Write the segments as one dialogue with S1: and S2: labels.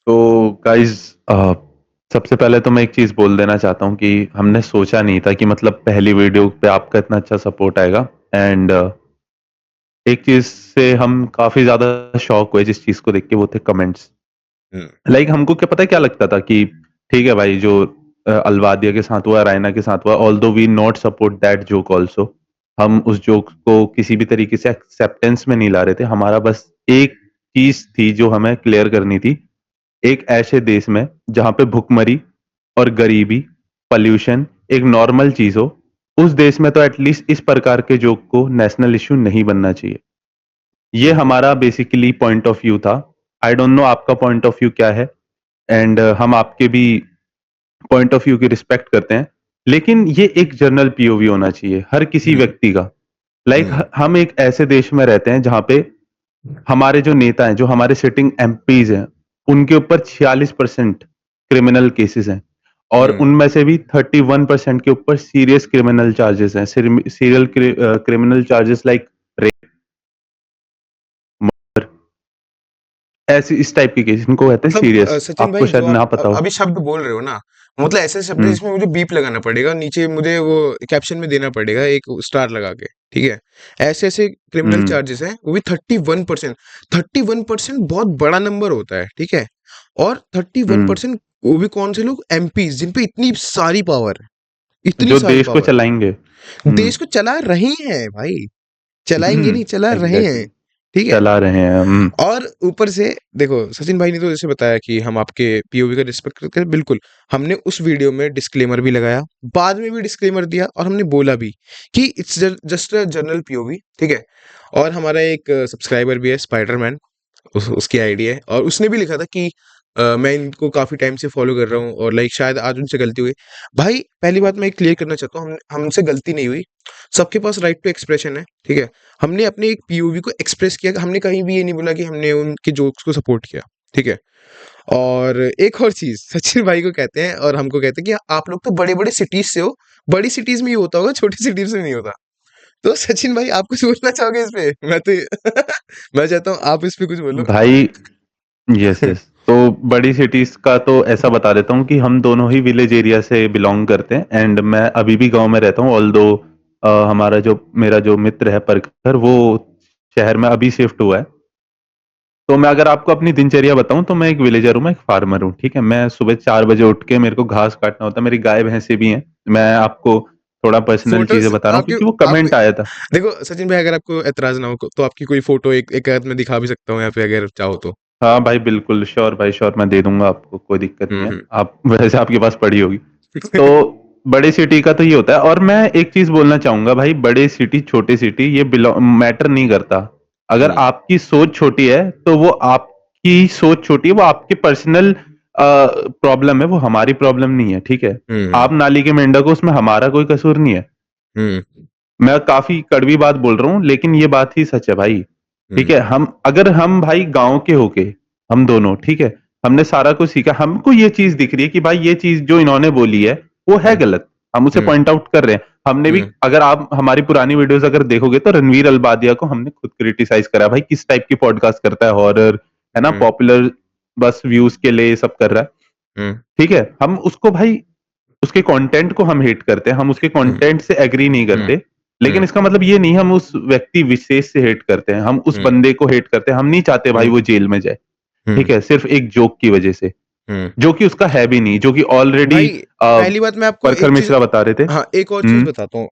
S1: तो गाइस, सबसे पहले तो मैं एक चीज बोल देना चाहता हूँ कि हमने सोचा नहीं था कि मतलब पहली वीडियो पे आपका इतना अच्छा सपोर्ट आएगा। एंड एक चीज से हम काफी ज्यादा शॉक हुए जिस चीज को देख के, वो थे कमेंट्स।
S2: हम्म।
S1: लाइक हमको क्या पता है क्या लगता था कि ठीक है भाई, जो अल्वादिया के साथ हुआ, रायना के साथ हुआ, although we not support that joke also, हम उस जोक को किसी भी तरीके से एक्सेप्टेंस में नहीं ला रहे थे। हमारा बस एक चीज थी जो हमें क्लियर करनी थी। एक ऐसे देश में जहां पे भुखमरी और गरीबी, पॉल्यूशन एक नॉर्मल चीज हो, उस देश में तो एटलीस्ट इस प्रकार के जोक को नेशनल इश्यू नहीं बनना चाहिए। ये
S2: हम्म।
S1: हमारा बेसिकली पॉइंट ऑफ व्यू था। आई डोंट नो आपका पॉइंट ऑफ व्यू क्या है। एंड हम आपके भी पॉइंट ऑफ व्यू की रिस्पेक्ट करते हैं, लेकिन ये एक जनरल पीओवी होना चाहिए हर किसी
S2: हम्म।
S1: व्यक्ति का। लाइक
S2: हम्म।
S1: हम एक ऐसे देश में रहते हैं जहां पे हमारे जो नेता हैं, जो हमारे सिटिंग एमपीज हैं, उनके ऊपर 46% क्रिमिनल केसेस हैं, और
S2: हम्म।
S1: उनमें से भी 31% के ऊपर सीरियस क्रिमिनल चार्जेस हैं। Serial criminal charges like rape, murder, ऐसी इस टाइप के केस, इनको कहते हैं
S2: मतलब
S1: सीरियस।
S2: सचिन
S1: आपको
S2: भाई, जो
S1: शायद
S2: आप
S1: ना पता हो।
S2: अभी शब्द बोल रहे हो ना, मतलब ऐसे शब्द है
S1: हम्म।
S2: जिसमें मुझे बीप लगाना पड़ेगा, नीचे मुझे वो कैप्शन में देना पड़ेगा एक स्टार लगा के। ठीक है, ऐसे ऐसे क्रिमिनल
S1: हम्म।
S2: चार्जेस हैं, वो भी 31%। 31% बहुत बड़ा नंबर होता है, ठीक है। और
S1: हम्म।
S2: 31%, वो भी कौन से लोग, एमपी जिन पे इतनी सारी पावर, इतनी
S1: जो
S2: सारी
S1: देश को
S2: पावर
S1: चलाएंगे।
S2: देश को चला रहे हैं भाई, चलाएंगे नहीं, चला रहे हैं।
S1: एग्जैक्टली।
S2: ठीक है।
S1: चला रहे हैं।
S2: और ऊपर से देखो, सचिन भाई ने तो जैसे बताया कि हम आपके पीओवी का रिस्पेक्ट करते हैं, बिल्कुल। हमने उस वीडियो में डिस्क्लेमर भी लगाया, बाद में भी डिस्क्लेमर दिया, और हमने बोला भी कि it's just a general POV, ठीक है। और हमारा एक सब्सक्राइबर भी है, स्पाइडरमैन, उसकी आईडी है, और उसने भी लिखा था कि मैं इनको काफी टाइम से फॉलो कर रहा हूँ, और लाइक शायद आज उनसे गलती हुई। भाई पहली बात मैं क्लियर करना चाहता हूँ, हमसे गलती नहीं हुई। सबके पास राइट टू एक्सप्रेशन है, ठीक है। हमने अपने एक पीओवी को एक्सप्रेस किया, हमने कहीं भी ये नहीं बोला कि हमने उनके जोक्स को सपोर्ट किया, ठीक है। और एक और चीज, सचिन भाई को कहते हैं और हमको कहते हैं कि आप लोग तो बड़े बड़े सिटीज से हो, बड़ी सिटीज में ये होता होगा, छोटी सिटीज में नहीं होता। तो सचिन भाई, आप कुछ बोलना चाहोगे इस पे? मैं तो मैं चाहता हूँ आप इस पे कुछ बोलो।
S1: भाई, यस यस, तो बड़ी सिटीज का तो ऐसा बता देता हूँ कि हम दोनों ही विलेज एरिया से बिलोंग करते हैं। एंड मैं अभी भी गांव में रहता हूँ, ऑल्दो हमारा जो मेरा जो मित्र है परखर, वो शहर में अभी शिफ्ट हुआ है। तो मैं अगर आपको अपनी दिनचर्या बताऊं, तो मैं एक विलेजर हूँ, मैं एक फार्मर हूँ। ठीक है, मैं सुबह 4 बजे उठ के मेरे को घास काटना होता है। मेरी गाय भैंसे भी हैं। मैं आपको थोड़ा पर्सनल चीजें
S2: फोटोज
S1: बता रहा हूँ
S2: आपके,
S1: क्योंकि वो
S2: आप
S1: कमेंट आया था।
S2: देखो सचिन भाई, अगर आपको एतराज ना हो तो आपकी कोई फोटो एक एक आध में दिखा भी सकता हूँ यहाँ पे, अगर चाहो तो।
S1: हाँ भाई, बिल्कुल श्योर भाई, श्योर, मैं दे दूंगा आपको, कोई दिक्कत नहीं है।
S2: हम्म।
S1: आप वैसे आपके पास पड़ी होगी। तो बड़े सिटी का तो ये होता है। और मैं एक चीज बोलना चाहूंगा भाई, बड़े सिटी छोटे सिटी ये मैटर नहीं करता। अगर
S2: हम्म।
S1: आपकी सोच छोटी है तो वो आपकी सोच छोटी है, वो आपकी पर्सनल प्रॉब्लम है, वो हमारी प्रॉब्लम नहीं है। ठीक है,
S2: हम्म।
S1: आप नाली के मेंढक हो, उसमें हमारा कोई कसूर नहीं है।
S2: हम्म।
S1: मैं काफी कड़वी बात बोल रहा हूँ, लेकिन ये बात ही सच है भाई। ठीक
S2: हम्म।
S1: है, हम भाई गांव के होके, हम दोनों, ठीक है, हमने सारा कुछ सीखा। हमको ये चीज दिख रही है कि भाई ये चीज जो इन्होंने बोली है वो है
S2: हम्म।
S1: गलत। हम उसे
S2: हम्म।
S1: पॉइंट आउट कर रहे हैं। हमने भी,
S2: हम्म।
S1: अगर आप हमारी पुरानी वीडियोस अगर देखोगे, तो रणवीर अल्बादिया को हमने खुद क्रिटिसाइज करा भाई, किस टाइप की पॉडकास्ट करता है, हॉरर, है ना,
S2: हम्म।
S1: पॉपुलर, बस व्यूज के लिए ये सब कर रहा है।
S2: हम्म।
S1: ठीक है, हम उसको भाई, उसके कंटेंट को हम हेट करते हैं, हम उसके
S2: हम्म।
S1: कंटेंट से एग्री नहीं
S2: हम्म।
S1: करते। लेकिन
S2: हम्म।
S1: इसका मतलब ये नहीं हम उस व्यक्ति विशेष से हेट करते हैं, हम उस
S2: हम्म।
S1: बंदे को हेट करते हैं। हम नहीं चाहते भाई
S2: हम्म।
S1: वो जेल में जाए।
S2: हम्म।
S1: ठीक है, सिर्फ एक जोक की वजह से,
S2: हम्म।
S1: जो कि उसका है भी नहीं, जो कि ऑलरेडी
S2: भाई पहली बात मैं आपको
S1: परखर
S2: एक चीज,
S1: मिश्रा बता रहे थे।
S2: हाँ एक और चीज बताता हूँ।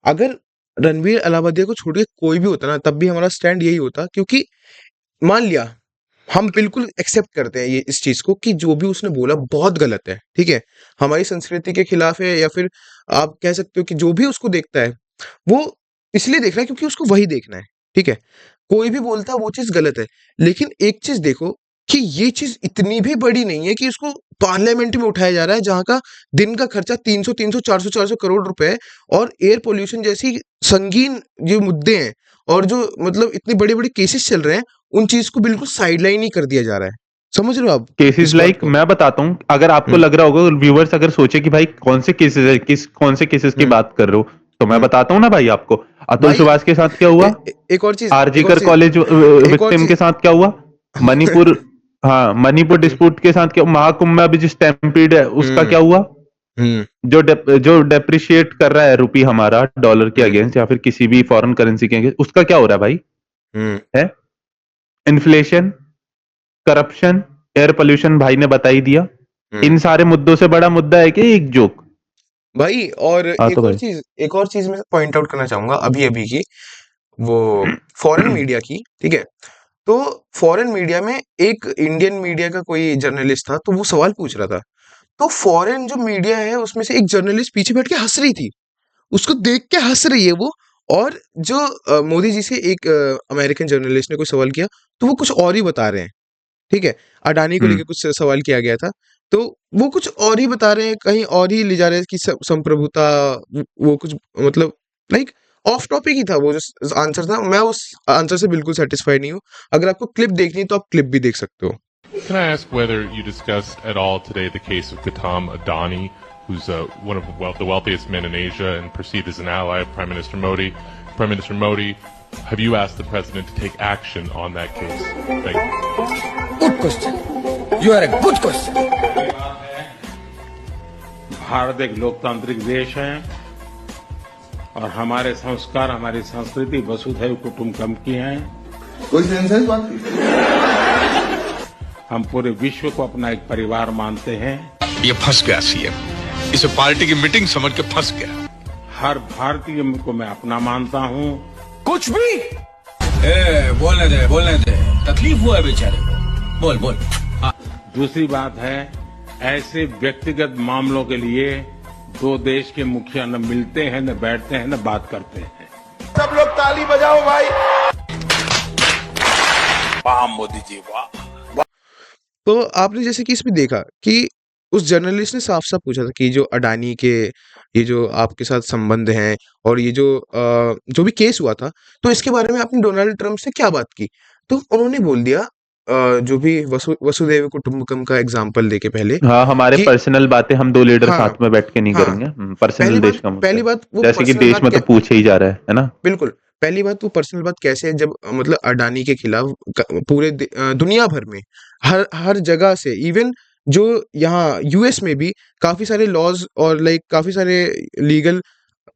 S2: अगर रणवीर अलाहाबादिया को छोड़ के कोई भी होता ना, तब भी हमारा स्टैंड यही होता, क्योंकि मान लिया, हम बिल्कुल एक्सेप्ट करते हैं ये इस चीज को कि जो भी उसने बोला बहुत गलत है, ठीक है, हमारी संस्कृति के खिलाफ है, या फिर आप कह सकते हो कि जो भी उसको देखता है वो इसलिए देख रहा है क्योंकि उसको वही देखना है, ठीक है। कोई भी बोलता है वो चीज गलत है, लेकिन एक चीज देखो कि ये चीज इतनी भी बड़ी नहीं है कि उसको पार्लियामेंट में उठाया जा रहा है, जहां का दिन का खर्चा 300 300 400 400 करोड़ रुपए है, और एयर पोल्यूशन जैसी संगीन जो मुद्दे हैं, और जो मतलब इतने बड़े बड़े केसेस चल रहे हैं, उन चीज को बिल्कुल साइडलाइन ही कर दिया जा रहा है। समझ रहे हो आप
S1: केसेस
S2: इस बात
S1: लाइक
S2: को?
S1: मैं बताता हूं, अगर आपको
S2: हम्म।
S1: लग रहा होगा, व्यूवर्स अगर सोचे कि भाई कौन से केसेस है, कौन से केसेस की
S2: हम्म।
S1: बात कर रहे हो, तो मैं
S2: हम्म।
S1: बताता हूं ना भाई आपको। अतुल
S2: भाई
S1: सुभाष के साथ क्या हुआ,
S2: एक और चीज, एक और
S1: आरजीकर
S2: चीज,
S1: कॉलेज
S2: एक और
S1: विक्टिम के
S2: चीज।
S1: साथ क्या हुआ, मणिपुर हाँ, मणिपुर
S2: हुँ,
S1: डिस्प्यूट के साथ क्या महाकुंभ में अभी जो स्टैम्पीड है उसका
S2: हुँ,
S1: क्या हुआ?
S2: हुँ,
S1: जो डेप्रिशिएट कर रहा है रुपी हमारा डॉलर के
S2: हुँ,
S1: अगेंस्ट या फिर किसी भी फॉरेन करेंसी के अगेंस्ट, उसका क्या हो रहा है भाई?
S2: हुँ,
S1: है? इन्फ्लेशन, करप्शन, एयर पोल्यूशन भाई ने बता ही दिया।
S2: हुँ।
S1: इन सारे मुद्दों से बड़ा मुद्दा है क्या एक जोक?
S2: भाई और
S1: हाँ तो भाई।
S2: एक और चीज़ मैं पॉइंट आउट करना चाहूँगा अभी-अभी की, वो फॉरेन मीडिया की, ठीक है? तो फॉरेन मीडिया में एक इंडियन मीडिया का कोई जर्नलिस्ट था, तो वो सवाल पूछ रहा था। तो फॉरेन जो मीडिया है, उसमें से एक जर्नलिस्ट पीछे बैठ के हँस रही थी। उसको देख के हँस रही है वो। और जो मोदी जी से एक अमेरिकन जर्नलिस्ट ने कोई सवाल किया, तो वो कुछ और ही बता रहे हैं। ठीक है? अडानी को
S1: हुँ।
S2: लेके कुछ सवाल किया गया था, तो वो कुछ और ही बता रहे हैं, कहीं और ही ले जा रहे हैं कि संप्रभुता वो कुछ मतलब लाइक ऑफ टॉपिक ही था वो जो आंसर था। मैं उस आंसर से बिल्कुल सैटिस्फाइड नहीं हूँ। अगर आपको क्लिप देखनी है तो आप क्लिप भी देख सकते हो।
S3: Can I ask whether you discussed at all today the case of Gautam Adani, who's one of the wealthiest men in Asia and perceived as an ally of Prime Minister Modi? Prime Minister Modi, have you asked the president to take action on that case? Thank you.
S4: Good question. You are a good question.
S5: Bharat एक लोकतांत्रिक देश है और हमारे संस्कार हमारी संस्कृति वसुधैव कुटुंबकम की है।
S4: कोई सेंस बात
S5: हम पूरे विश्व को अपना एक परिवार मानते हैं।
S6: ये फंस गया सीएम, इसे पार्टी की मीटिंग समझ के फंस गया।
S5: हर भारतीय को मैं अपना मानता हूं।
S4: कुछ भी बोलने दे तकलीफ हुआ है बेचारे को। बोल बोल।
S5: दूसरी बात है, ऐसे व्यक्तिगत मामलों के लिए दो देश के मुखिया न मिलते हैं, न बैठते हैं, न बात करते हैं।
S4: सब लोग ताली बजाओ भाई। वाह मोदी जी वाह।
S2: तो आपने जैसे कि इसमें देखा कि उस जर्नलिस्ट ने साफ-साफ पूछा था कि जो अडानी के ये जो आपके साथ संबंध हैं और ये जो भी केस हुआ था, तो इसके बारे में आपने डोनाल्ड ट्रम्प से क्या बात की? तो उन्होंने बोल दिया जो भी वसुधैव कुटुंबकम का एग्ज़ाम्पल देके पहले
S1: हाँ, हमारे
S2: कि
S1: पर्सनल बातें हम 2 लीडर
S2: हाँ,
S1: साथ में बैठ के नहीं
S2: हाँ।
S1: करेंगे। पर्सनल देश का मुद्दा
S2: पहली
S1: है।
S2: बात वो
S1: जैसे कि
S2: पर्सनल
S1: देश
S2: बात
S1: में तो
S2: क्या
S1: पूछे ही जा रहा है ना?
S2: बिल्कुल, पहली बात वो पर्सनल बात कैसे है जब मतलब अडानी के खिलाफ पूरे दुनिया भर में हर हर जगह से इवन जो यहाँ यूएस में भी काफ़ी सारे लॉज़ और लाइक काफ़ी सारे लीगल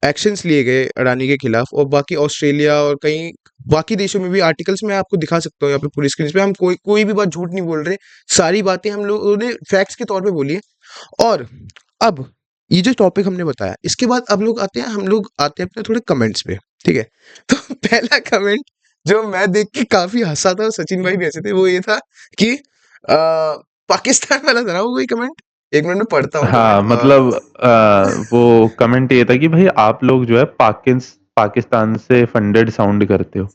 S2: एक्शंस लिए गए अडानी के खिलाफ और बाकी ऑस्ट्रेलिया और कई बाकी देशों में भी आर्टिकल्स मैं आपको दिखा सकता हूँ यहाँ पे पूरी स्क्रीन पे। हम कोई भी बात झूठ नहीं बोल रहे, सारी बातें हम लोगों ने फैक्ट्स के तौर पे बोली है। और अब ये जो टॉपिक हमने बताया, इसके बाद हम लोग आते हैं अपने थोड़े कमेंट्स पे, ठीक है? तो पहला कमेंट जो मैं देख के काफ़ी हँसा था और सचिन भाई भी हँसे थे, वो ये था कि पाकिस्तान वाला था ना वो कोई कमेंट? 1 मिनट में पढ़ता हूँ
S1: हाँ,
S2: कमेंट
S1: मतलब वो कमेंट ये था कि भाई आप लोग जो है पाकिस्तान से फंडेड साउंड करते हो।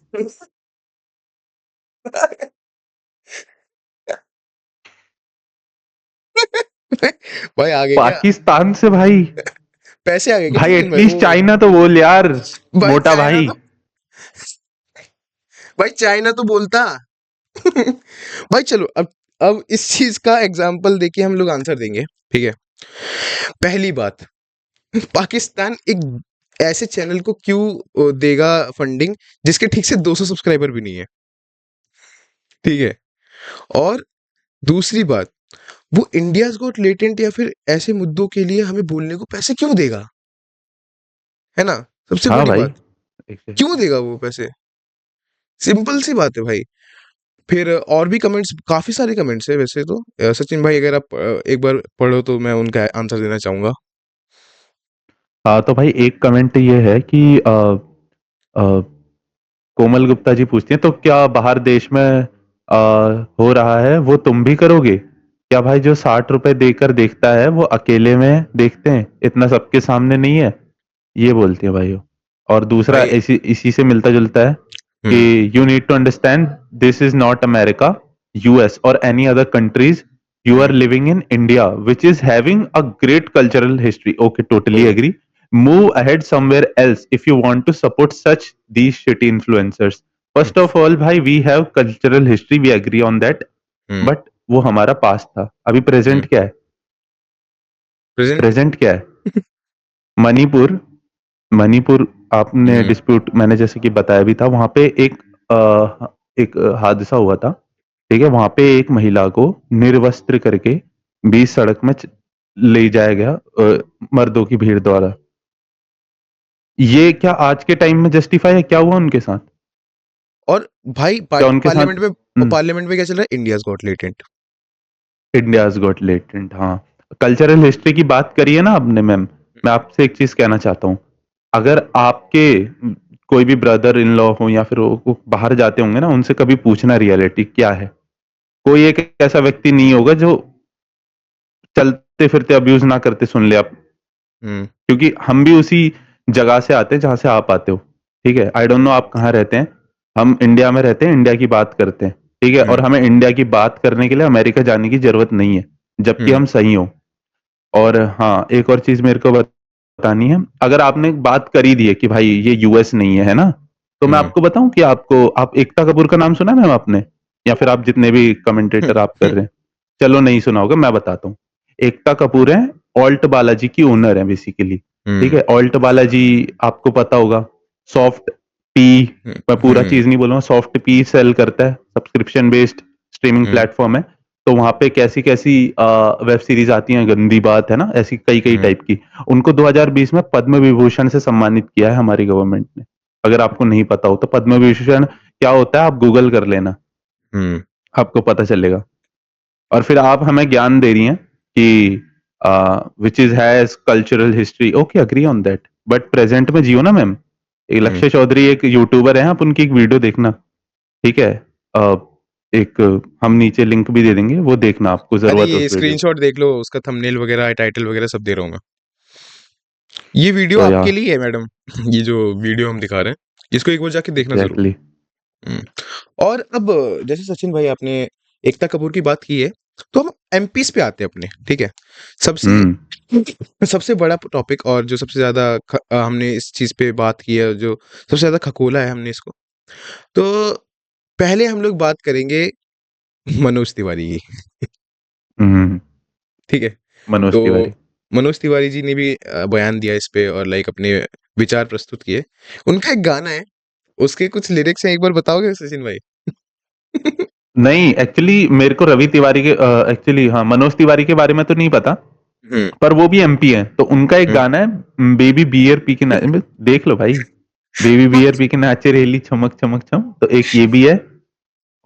S2: भाई आ गए क्या?
S1: पाकिस्तान से भाई?
S2: पैसे आ गए क्या
S1: भाई
S2: सचिन भाई?
S1: एटलीस्ट
S2: ओह!
S1: चाइना तो बोल यार,
S2: भाई
S1: मोटा भाई।
S2: चाइना तो बोलता। भाई चलो अब इस चीज़ का एग्ज़ाम्पल देके हम लोग आंसर देंगे, ठीक है? पहली बात, पाकिस्तान एक ऐसे चैनल को क्यों देगा फंडिंग जिसके ठीक से 200 सब्सक्राइबर भी नहीं है, ठीक है? और दूसरी बात, वो इंडियाज़ गॉट लेटेंट या फिर ऐसे मुद्दों के लिए हमें बोलने को पैसे क्यों देगा? है ना? सबसे
S1: हाँ
S2: बड़ी
S1: भाई।
S2: बात, क्यों देगा वो पैसे? सिंपल सी बात है भाई। फिर और भी कमेंट्स काफ़ी सारे कमेंट्स हैं वैसे तो। सचिन भाई अगर आप एक बार पढ़ो तो मैं उनका आंसर देना चाहूँगा।
S1: हाँ, तो भाई एक कमेंट ये है कि अ, कोमल गुप्ता जी पूछती हैं तो क्या बाहर देश में हो रहा है वो तुम भी करोगे? क्या भाई जो 60 रुपए देकर देखता है वो अकेले में देखते हैं, इतना सबके सामने नहीं है? ये बोलती है भाई वो। और दूसरा
S2: भाई
S1: इसी से मिलता-जुलता है
S2: हुँ,
S1: कि you need to understand this is not America, US और any other countries. You are
S2: हुँ,
S1: living in India, which is having a great cultural history. Okay, totally
S2: hmm,
S1: agree. Move ahead somewhere else if you want to support such these shitty influencers.
S2: Hmm,
S1: First of all, भाई we have cultural history, we agree on that.
S2: Hmm,
S1: But वो हमारा past था. अभी
S2: हुँ।
S1: Present क्या है?
S2: Present
S1: present क्या है? मणिपुर मणिपुर आपने
S2: हुँ,
S1: डिस्प्यूट मैंने जैसे कि बताया भी था वहां पे एक हादसा हुआ था ठीक है? वहाँ पे एक महिला को निर्वस्त्र करके बीच सड़क में ले जाया गया मर्दों की भीड़ द्वारा। ये क्या आज के टाइम में जस्टिफाई है? क्या हुआ उनके साथ?
S2: और भाई
S1: क्या उनके साथ
S2: पार्लियामेंट में क्या चल रहा है? India's got latent.
S1: India's got latent, हाँ। कल्चरल हिस्ट्री की बात करी है ना आपने मैम, मैं आपसे एक चीज कहना चाहता हूँ। अगर आपके कोई भी ब्रदर इन लॉ हो या फिर वो बाहर जाते होंगे ना, उनसे कभी पूछना रियलिटी क्या है। कोई एक ऐसा व्यक्ति नहीं होगा जो चलते फिरते अब्यूज ना करते सुन ले आप, क्योंकि हम भी उसी जगह से आते हैं जहां से आप आते हो। ठीक है, आई डोंट नो आप कहाँ रहते हैं, हम इंडिया में रहते हैं, इंडिया की बात करते हैं। ठीक है, और हमें इंडिया की बात करने के लिए अमेरिका जाने की जरूरत नहीं है, जबकि हम सही हो। और हाँ, एक और चीज मेरे को बतानी है। अगर आपने बात करी दी है कि भाई ये यूएस नहीं है ना, तो मैं आपको बताऊं कि आप एकता कपूर का नाम सुना है मैम आपने, या फिर आप जितने भी कमेंटेटर आप कर रहे हैं, चलो नहीं सुना होगा, मैं बताता हूँ। एकता कपूर है, ऑल्ट बालाजी की ओनर है बेसिकली। ठीक है, ऑल्ट बालाजी आपको पता होगा, सॉफ्ट पी, मैं पूरा चीज नहीं बोलूंगा, सॉफ्ट पी सेल करता है, सब्सक्रिप्शन बेस्ड स्ट्रीमिंग प्लेटफॉर्म है। तो वहां पे कैसी कैसी वेब सीरीज आती हैं, गंदी बात है ना, ऐसी कई कई टाइप की। उनको 2020 में पद्म विभूषण से सम्मानित किया है हमारी गवर्नमेंट ने। अगर आपको नहीं पता हो तो पद्म विभूषण क्या होता है, आप गूगल कर लेना, आपको पता चलेगा। और फिर आप हमें ज्ञान दे रही हैं कि which is has cultural history, okay agree on that, but present में जियो ना मैम। एक लक्ष्य चौधरी एक यूट्यूबर है, आप उनकी एक वीडियो देखना, ठीक है? एक हम नीचे लिंक भी दे देंगे, वो देखना, आपको
S2: अरे
S1: जरूरत है
S2: ये
S1: उस वीडियो।
S2: स्क्रीनशॉट देख लो, उसका थंबनेल वगैरह टाइटल वगैरह सब दे रहा हूँ मैं। ये वीडियो
S1: तो या
S2: आपके लिए है मैडम। ये जो वीडियो हम दिखा रहे हैं, इसको एक बार जाके देखना जरूर।
S1: एग्जैक्टली।
S2: और अब जैसे सचिन भाई आपने एकता कपूर की बात की है, तो हम एमपीज पे आते हैं अपने, ठीक है? सबसे सबसे बड़ा टॉपिक और जो सबसे ज्यादा हमने इस चीज पे बात की है, जो सबसे ज्यादा खकोला है हमने इसको, तो पहले हम लोग बात करेंगे मनोज तिवारी की। ठीक है,
S1: मनोज
S2: तो
S1: तिवारी।
S2: मनोज तिवारी जी ने भी बयान दिया इस पे और लाइक अपने विचार प्रस्तुत किए। उनका एक गाना है, उसके कुछ लिरिक्स हैं, एक बार बताओगे सचिन भाई?
S1: नहीं, एक्चुअली मेरे को रवि तिवारी के एक्चुअली हाँ, मनोज तिवारी के बारे में तो नहीं पता, पर वो भी एमपी है। तो उनका एक गाना है, बेबी बियर पी के नाचे, देख लो भाई, बेबी बियर पी के नाचे रेली चमक चमक चम, तो एक ये भी है।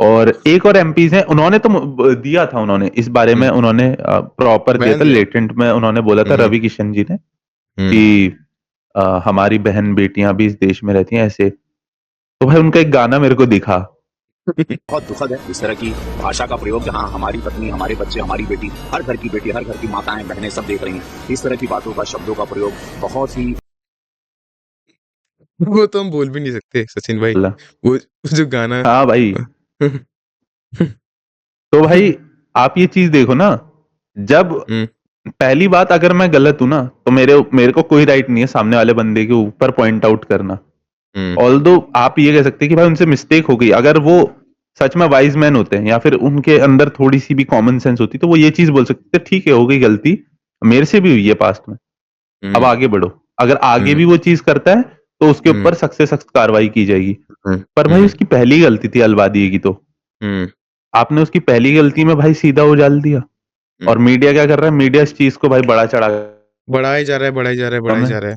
S1: और एक और एमपीज हैं, उन्होंने तो दिया था, उन्होंने इस बारे में उन्होंने प्रॉपर दिया
S2: बयान
S1: था,
S2: दिया।
S1: लेटेंट में उन्होंने बोला था रवि किशन जी ने कि हमारी बहन बेटियां भी इस देश में रहती हैं ऐसे। तो भाई उनका एक गाना मेरे को दिखा।
S7: बहुत दुखद है इस तरह की भाषा का प्रयोग, जहां हमारी पत्नी, हमारे बच्चे, हमारी बेटी, हर घर की माताएं बहनें सब देख रही हैं। इस तरह की बातों का, शब्दों का प्रयोग बहुत ही
S2: वो तो हम बोल भी नहीं सकते सचिन भाई, वो जो गाना।
S1: हाँ भाई, तो भाई आप ये चीज देखो ना, जब पहली बात, अगर मैं गलत हूं ना, तो मेरे को कोई राइट नहीं है सामने वाले बंदे के ऊपर पॉइंट आउट करना। ऑल्दो आप ये कह सकते हैं कि भाई उनसे मिस्टेक हो गई, अगर वो सच में वाइज मैन होते हैं या फिर उनके अंदर थोड़ी सी भी कॉमन सेंस होती, तो वो ये चीज बोल सकते थे, ठीक है हो गई गलती, मेरे से भी हुई है पास्ट में, अब आगे बढ़ो। अगर आगे भी वो चीज करता है तो उसके ऊपर सख्त से सख्त कार्रवाई की जाएगी। पर भाई उसकी पहली गलती थी अलवादिये की, तो आपने उसकी पहली गलती में भाई सीधा उजाल दिया। और मीडिया क्या कर रहा है, मीडिया इस चीज को भाई बढ़ा चढ़ा
S2: बढ़ाया जा रहा है, बढ़ाया जा रहा है, बढ़ाया जा रहा है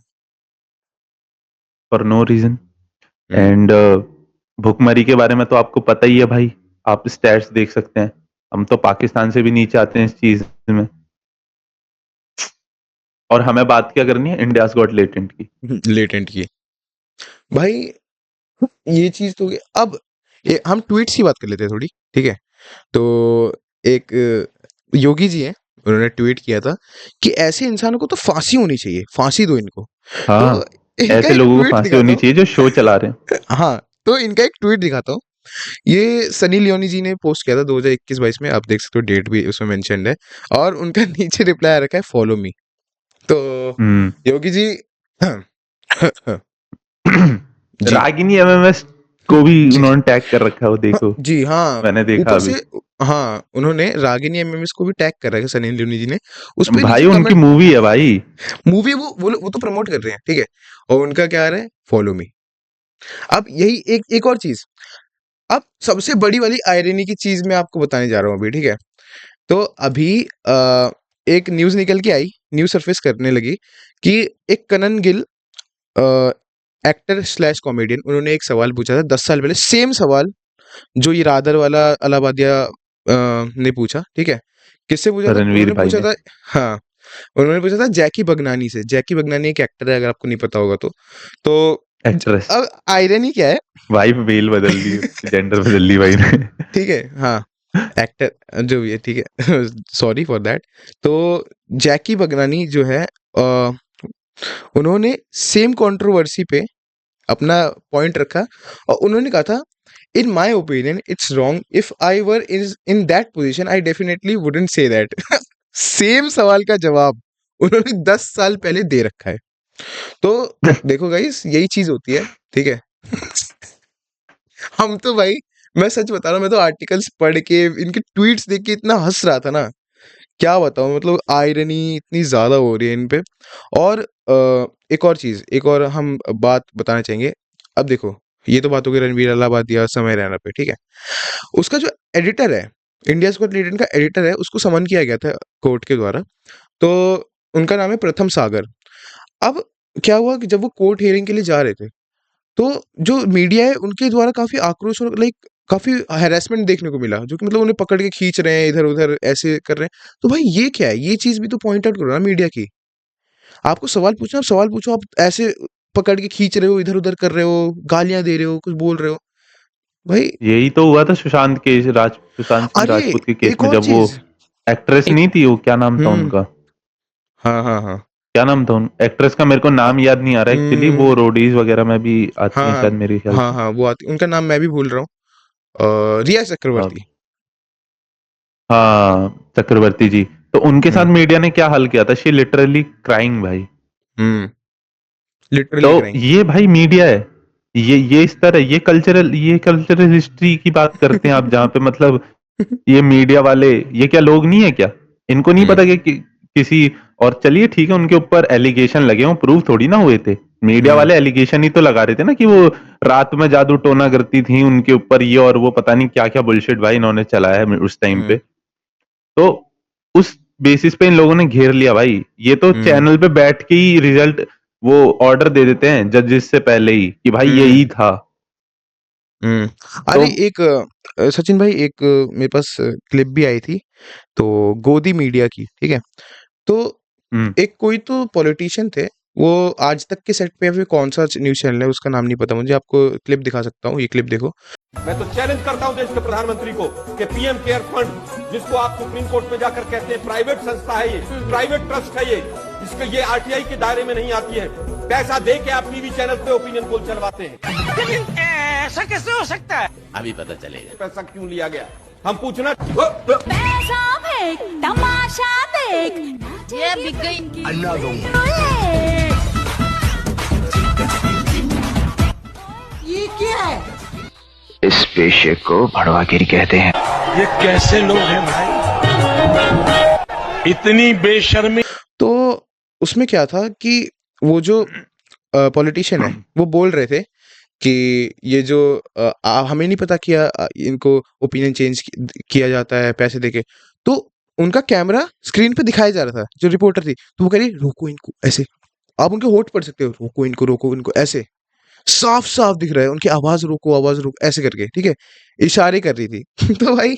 S1: फॉर नो रीजन। एंड भुखमरी के बारे में तो आपको पता ही है भाई, आप स्टैट्स देख सकते हैं, हम तो पाकिस्तान से भी नीचे आते हैं इस चीज में। और हमें बात क्या करनी है, इंडियाज गॉट लेटेंट की।
S2: लेटेंट की भाई, ये चीज तो अब हम ट्वीट्स की बात कर लेते हैं थोड़ी, ठीक है? तो एक योगी जी हैं, उन्होंने ट्वीट किया था कि ऐसे इंसानों को तो फांसी होनी चाहिए, फांसी दो इनको।
S1: हाँ,
S2: तो इनका
S1: ऐसे
S2: एक
S1: लोगों को
S2: ट्वीट
S1: फांसी होनी
S2: दिखाता
S1: चाहिए जो शो चला रहे हैं।
S2: हूँ। हाँ, तो इनका एक ट्वीट दिखाता हूँ। ये सनी लियोनी जी ने पोस्ट किया था 2021-22 में, आप देख सकते हो, डेट भी उसमें मेंशन्ड है, और उनका नीचे रिप्लाई आ रखा है, फॉलो मी। तो योगी जी जी
S1: रागिनी एमएमएस को भी
S2: जी
S1: उन्होंने टैग कर रखा है, वो देखो,
S2: जी हाँ,
S1: मैंने देखा
S2: ऊपर
S1: अभी।
S2: से हाँ, उन्होंने रागिनी एमएमएस को भी टैग कर रखा है, सनी लियोनी जी ने। उस पे
S1: भाई
S2: नीचे
S1: उनकी
S2: कमेंट,
S1: मूवी है भाई।
S2: मूवी वो तो प्रमोट कर रहे हैं, ठीक है? और उनका क्या आ रहा है, फॉलो मी। अब यही एक और चीज, अब सबसे बड़ी वाली आयरनी की चीज़ मैं आपको बताने जा रहा हूँ अभी, ठीक है? तो अभी एक न्यूज़ निकल के आई, न्यूज़ सरफेस करने लगी कि एक Kanan Gill actor slash comedian, उन्होंने एक सवाल पूछा था 10 साल पहले, सेम सवाल जो ये रादर वाला अलाहाबादिया ने पूछा, ठीक है? किससे पूछा था?
S1: रणवीर
S2: उन्होंने
S1: भाई
S2: पूछा
S1: ने।
S2: था, हाँ, उन्होंने पूछा था जैकी बगनानी से। जैकी बगनानी एक एक्टर है, अगर आपको नहीं पता होगा तो। तो
S1: एक्ट्रेस।
S2: अब आयरनी क्या है,
S1: वाइफ बेल बदल ली, जेंडर बदल ली भाई ने।
S2: ठीक है? हाँ, एक्टर जो भी है, ठीक है? Sorry for that. तो जैकी बगनानी जो है उन्होंने सेम कंट्रोवर्सी पे अपना पॉइंट रखा और उन्होंने कहा था, in my opinion it's wrong, if I were in that position I definitely wouldn't say that. Same सवाल का जवाब उन्होंने 10 साल पहले दे रखा है। तो देखो गाइस, यही चीज होती है, ठीक है? हम तो भाई, मैं सच बता रहा हूँ, मैं तो आर्टिकल्स पढ़ के, इनके ट्वीट्स देख के इतना हंस रहा था ना, क्या बताऊँ, मतलब आयरनी इतनी ज़्यादा हो रही है इन पे। और एक और चीज़, एक और हम बात बताना चाहेंगे। अब देखो, ये तो बात हो गई रणवीर अलाहाबादिया समय रैना पे, ठीक है? उसका जो एडिटर है, इंडियाज़ गॉट टैलेंट का एडिटर है, उसको समन किया गया था कोर्ट के द्वारा। तो उनका नाम है प्रथम सागर। अब क्या हुआ कि जब वो कोर्ट हियरिंग के लिए जा रहे थे, तो जो मीडिया है उनके द्वारा काफ़ी आक्रोश और लाइक काफ़ी हैरेसमेंट देखने को मिला, जो कि मतलब उन्हें पकड़ के खींच रहे हैं, इधर-उधर ऐसे कर रहे हैं। तो भाई ये क्या है? ये चीज़ भी तो पॉइंट आउट करो ना मीडिया की। आपको सवाल पूछना, आप सवाल पूछो, आप ऐसे पकड़ के खींच रहे हो, इधर-उधर कर रहे हो, गालियाँ दे रहे हो, कुछ बोल रहे हो। भाई
S1: यही तो हुआ था सुशांत सुशांत सिंह
S2: अरे!
S1: राजपूत के केस
S2: एक
S1: में,
S2: और
S1: जब वो
S2: चीज़,
S1: एक्ट्रेस
S2: एक
S1: नहीं थी, वो क्या नाम था
S2: हुँ,
S1: उनका?
S2: हाँ, हाँ, हाँ।
S1: क्या नाम था उन एक्ट्रेस का? मेरे को नाम याद नहीं आ रहा एक्चुअली।
S2: उम,
S1: वो रोडीज वगैरह में भी आती
S2: हाँ,
S1: हैं
S2: हाँ।
S1: शायद, मेरे ख्याल
S2: हाँ,
S1: से।
S2: हाँ, वो आती, उनका नाम मैं भी भूल रहा हूँ। रिया
S1: हाँ,
S2: चक्रवर्ती।
S1: हाँ, चक्रवर्ती जी। तो उनके साथ
S2: हुँ,
S1: मीडिया ने क्या हल किया था? शी लिटरली क्राइंग भाई।
S2: हुँ,
S1: तो
S2: लिटरली क्राइंग।
S1: ये भाई मीडिया है। ये इस तरह ये कल्चरल हिस्ट्री की बात करते हैं आप, जहाँ पे मतलब ये मीडिया वाले, ये क्या लोग नहीं है क्या? इनको नहीं
S2: हुँ,
S1: पता कि किसी, और चलिए ठीक है, उनके ऊपर एलिगेशन लगे हों, प्रूव थोड़ी ना हुए थे। मीडिया
S2: हुँ,
S1: वाले एलिगेशन ही तो लगा रहे थे ना, कि वो रात में जादू टोना करती थी उनके ऊपर, ये और वो पता नहीं क्या क्या बुलशिट भाई इन्होंने चलाया है उस टाइम पे।
S2: हुँ,
S1: तो उस बेसिस पे इन लोगों ने घेर लिया भाई। ये तो
S2: हुँ,
S1: चैनल पे बैठ के ही रिजल्ट, वो ऑर्डर दे देते हैं जजेस से पहले ही, कि भाई
S2: हुँ,
S1: यही था।
S2: हुँ।
S1: तो
S2: अरे एक सचिन भाई, एक मेरे पास क्लिप भी आई थी, तो गोदी मीडिया की, ठीक है? तो
S1: हम्म,
S2: एक कोई तो पॉलिटिशियन थे, वो आज तक के सेट पे, या फिर कौन-सा न्यूज़ चैनल है उसका नाम नहीं पता मुझे, आपको क्लिप दिखा सकता हूँ, ये क्लिप देखो।
S8: मैं तो चैलेंज करता हूं देश के प्रधानमंत्री को कि पीएम केयर फंड, जिसको आप सुप्रीम कोर्ट में जाकर कहते हैं प्राइवेट संस्था है, ये प्राइवेट ट्रस्ट है, इसके ये आरटीआई के दायरे में नहीं आती है, पैसा दे के आप टीवी चैनल पे ओपिनियन पोल चलवाते हैं।
S4: ऐसा कैसे हो सकता है?
S8: अभी पता चलेगा पैसा क्यों लिया गया। हम पूछना
S9: पैसा फेंक, तमाशा देख, ये बिक गई अन्ना दूंगा। ये क्या है?
S10: इस पेशे को भड़वागिरी कहते हैं।
S4: ये कैसे लोग हैं भाई, इतनी बेशर्मी।
S2: तो उसमें क्या था कि वो जो पॉलिटिशियन है, वो बोल रहे थे कि ये जो हमें नहीं पता किया, इनको ओपिनियन चेंज किया जाता है पैसे देके। तो उनका कैमरा स्क्रीन पे दिखाया जा रहा था, जो रिपोर्टर थी, तो वो कह रही रोको इनको, ऐसे। आप उनके होठ पढ़ सकते हो, रोको इनको, ऐसे साफ-साफ दिख रहा है, उनकी आवाज़ रोको, ऐसे करके, ठीक है? इशारे कर रही थी। तो भाई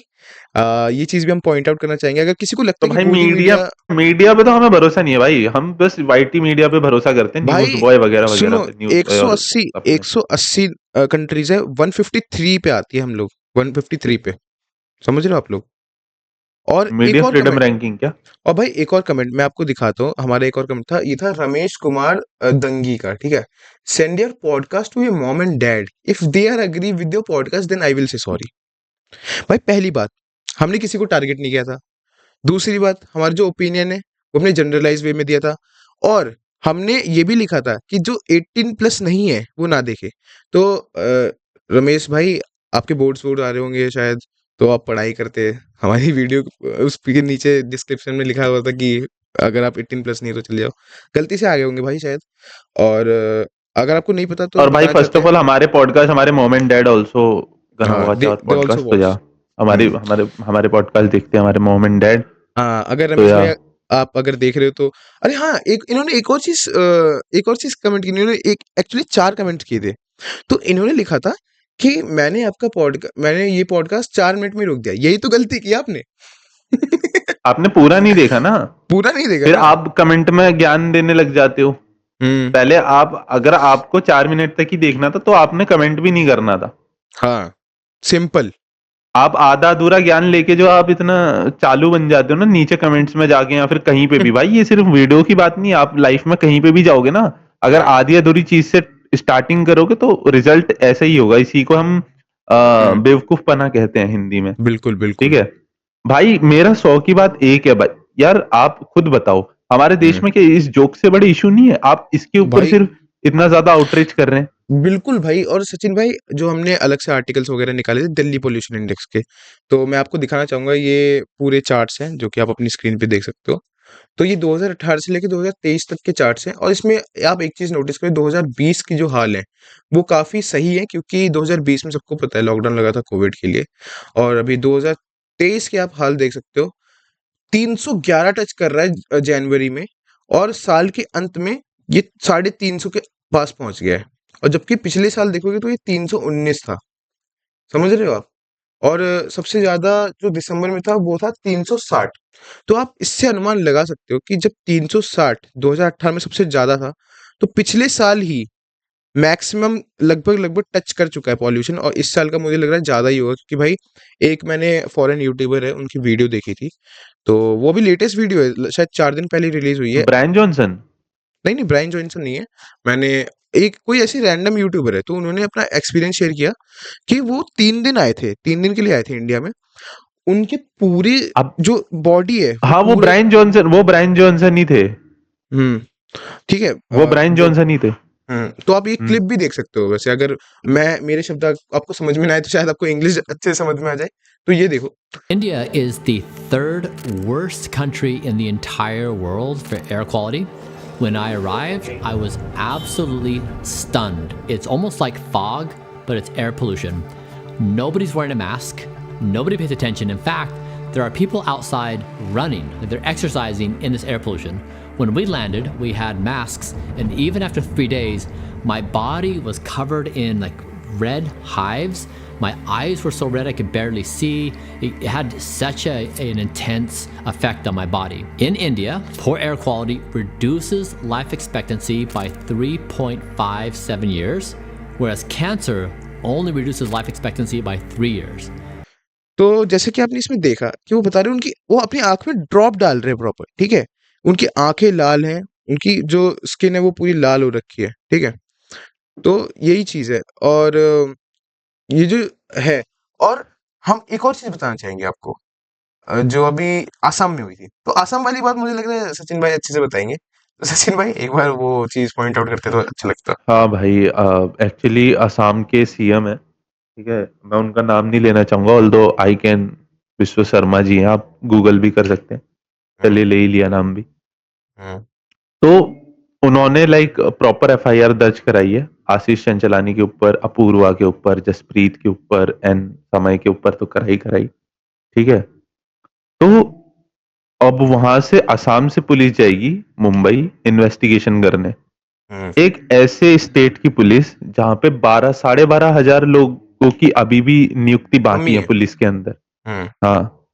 S2: ये चीज़ भी हम पॉइंट आउट करना चाहेंगे, अगर किसी को लगता
S1: तो
S2: है कि
S1: भाई
S2: गोदी
S1: मीडिया
S2: मीडिया,
S1: मीडिया पे तो हमें भरोसा नहीं है भाई। हम बस वाईटी मीडिया पे भरोसा करते हैं, न्यूज़
S2: भाई
S1: बॉय वगैरह वगैरह
S2: सुनो,
S1: पे, न्यूज़ और
S2: 180
S1: अपने।
S2: 180 कंट्रीज़ है, 153 पे आती है हम लोग, 153 पे, समझ रहे हो आप लोग? और एक
S1: मीडिया
S2: और
S1: फ्रीडम
S2: कमेंट,
S1: रैंकिंग क्या?
S2: और भाई एक और कमेंट मैं आपको दिखाता हूँ, हमारा एक और कमेंट था, ये था रमेश कुमार दंगी का, ठीक है? Send your podcast to your mom and dad, if they are agree with your podcast then I will say sorry. भाई पहली बात, हमने किसी को टारगेट नहीं किया था। दूसरी बात, हमारा जो ओपिनियन है वो हमने जनरलाइज वे में दिया था, और हमने ये भी लिखा था कि जो 18 प्लस नहीं है वो ना देखे। तो रमेश भाई, आपके बोर्ड्स आ रहे होंगे शायद, तो आप पढ़ाई करते, हमारी वीडियो उसके नीचे डिस्क्रिप्शन में लिखा हुआ था कि अगर आप 18 प्लस नहीं है तो चले जाओ। गलती से आ गए होंगे भाई शायद। और अगर आपको नहीं पता तो
S1: और भाई
S2: बताना
S1: फर्स्ट
S2: चाहते
S1: ऑफ
S2: हैं।
S1: ऑल, हमारे पॉडकास्ट हमारे mom and dad also gonna
S2: हाँ,
S1: watch
S2: they
S1: our
S2: they also
S1: podcast, तो या
S2: watch.
S1: हमारे
S2: हम्म।
S1: हमारे हमारे पॉडकास्ट देखते हैं हमारे मॉम एंड डैड,
S2: हाँ, अगर
S1: तो
S2: रमेश
S1: या
S2: भैया आप अगर देख रहे हो तो अरे हाँ, इन्होंने एक और चीज कमेंट की, इन्होंने एक एक्चुअली 4 कमेंट किए थे। तो इन्होंने लिखा था कि मैंने ये पॉडकास्ट 4 मिनट में रोक दिया। यही तो गलती की आपने।
S1: आपने पूरा नहीं देखा ना,
S2: पूरा नहीं देखा
S1: फिर
S2: ना।
S1: आप कमेंट में ज्ञान देने लग जाते हो। पहले आप, अगर आपको 4 मिनट तक ही देखना था तो आपने कमेंट भी नहीं करना था।
S2: हाँ, सिंपल।
S1: आप आधा अधूरा ज्ञान लेके जो आप इतना चालू बन जाते हो ना नीचे कमेंट्स में जाके या फिर कहीं पे भी, भाई ये सिर्फ वीडियो की बात नहीं, आप लाइफ में कहीं पे भी जाओगे ना, अगर आधी अधूरी चीज से स्टार्टिंग करोगे तो रिजल्ट ऐसा ही होगा। इसी को हम बेवकूफपना कहते हैं हिंदी में।
S2: बिल्कुल
S1: ठीक
S2: बिल्कुल।
S1: है भाई, मेरा 100 की बात एक है भाई, यार आप खुद बताओ हमारे देश में क्या इस जोक से बड़े इशू नहीं है? आप इसके ऊपर
S2: भाई
S1: सिर्फ इतना ज्यादा आउटरीच कर रहे हैं।
S2: बिल्कुल भाई। और सचिन भाई, जो हमने अलग से आर्टिकल्स वगैरह निकाले थे दिल्ली पोल्यूशन इंडेक्स के, तो मैं आपको दिखाना चाहूंगा। ये पूरे चार्ट्स हैं जो कि आप अपनी स्क्रीन पे देख सकते हो। तो ये 2018 से लेकर 2023 तक के चार्ट्स हैं, और इसमें आप एक चीज नोटिस करें, 2020 की जो हाल है वो काफी सही है, क्योंकि 2020 में सबको पता है लॉकडाउन लगा था कोविड के लिए। और अभी 2023 के आप हाल देख सकते हो, 311 टच कर रहा है जनवरी में, और साल के अंत में ये 350 के पास पहुंच गया है। और जबकि पिछले साल देखोगे तो ये 319 था। समझ रहे हो आप? और सबसे ज्यादा जो दिसंबर में था वो था 360। तो आप इससे अनुमान लगा सकते हो कि जब 360 2018 में सबसे ज्यादा था, तो पिछले साल ही मैक्सिमम लगभग टच कर चुका है पॉल्यूशन। और इस साल का मुझे लग रहा है ज्यादा ही होगा, क्योंकि भाई एक मैंने फॉरेन यूट्यूबर है उनकी वीडियो देखी थी, तो वो भी लेटेस्ट वीडियो है, शायद 4 दिन पहले रिलीज हुई है।
S1: Brian Johnson?
S2: नहीं नहीं, ब्रायन जॉनसन नहीं है। मैंने एक कोई ऐसी रैंडम यूट्यूबर है, तो उन्होंने अपना एक्सपीरियंस शेयर किया कि वो 3 दिन आए थे, 3 दिन के लिए आए थे इंडिया में। उनके पूरे
S1: अब
S2: जो बॉडी है
S1: हाँ, वो
S2: पूरे
S1: ब्रायन जॉनसन ही थे।
S2: ठीक है।
S1: वो ब्रायन जॉनसन ही थे।
S2: तो आप ये क्लिप भी देख सकते हो। वैसे अगर मेरे शब्द आपको समझ में ना आए तो शायद आपको इंग्लिश अच्छे से समझ में आ जाए, तो ये देखो।
S11: India is the 3rd worst country in the entire world for air quality. When I arrived, I was absolutely stunned. It's almost like fog, but it's air pollution. Nobody's wearing a mask. Nobody pays attention. In fact, there are people outside running. They're exercising in this air pollution. When we landed, we had masks, and even after 3 days, my body was covered in like red hives. My eyes were so red I could barely see. It had such an intense effect on my body. In India, poor air quality reduces life expectancy by 3.57 years, whereas cancer only reduces life expectancy by 3 years.
S2: तो जैसे कि आपने इसमें देखा कि वो बता रहे हैं उनकी वो अपनी आंख में ड्रॉप डाल रहे हैं प्रॉपर। ठीक है, उनकी आंखें लाल हैं, उनकी जो स्किन है वो पूरी लाल हो रखी है। ठीक है, तो यही चीज है। और ये जो है, और हम एक और चीज बताना चाहेंगे आपको, जो अभी आसाम में हुई थी। तो आसाम वाली बात मुझे लग रहा है सचिन भाई अच्छे से बताएंगे। तो सचिन भाई एक बार वो चीज पॉइंट आउट करते तो अच्छा लगता।
S1: हाँ भाई, एक्चुअली असम के सीएम है, ठीक है, मैं उनका नाम नहीं लेना चाहूंगा, ऑल्दो आई कैन, विश्व शर्मा जी हैं, आप गूगल भी कर सकते हैं, चलिए ले ही लिया नाम भी। तो उन्होंने लाइक प्रॉपर एफआईआर दर्ज कराई है आशीष चंचलानी के ऊपर, अपूर्वा के ऊपर, जसप्रीत के ऊपर एंड समय के ऊपर, तो कराई। ठीक है, तो अब वहां से असम से पुलिस जाएगी मुंबई इन्वेस्टिगेशन करने। एक ऐसे स्टेट की पुलिस जहां पे 12,500 लोगों की अभी भी नियुक्ति बाकी है पुलिस के अंदर। हाँ,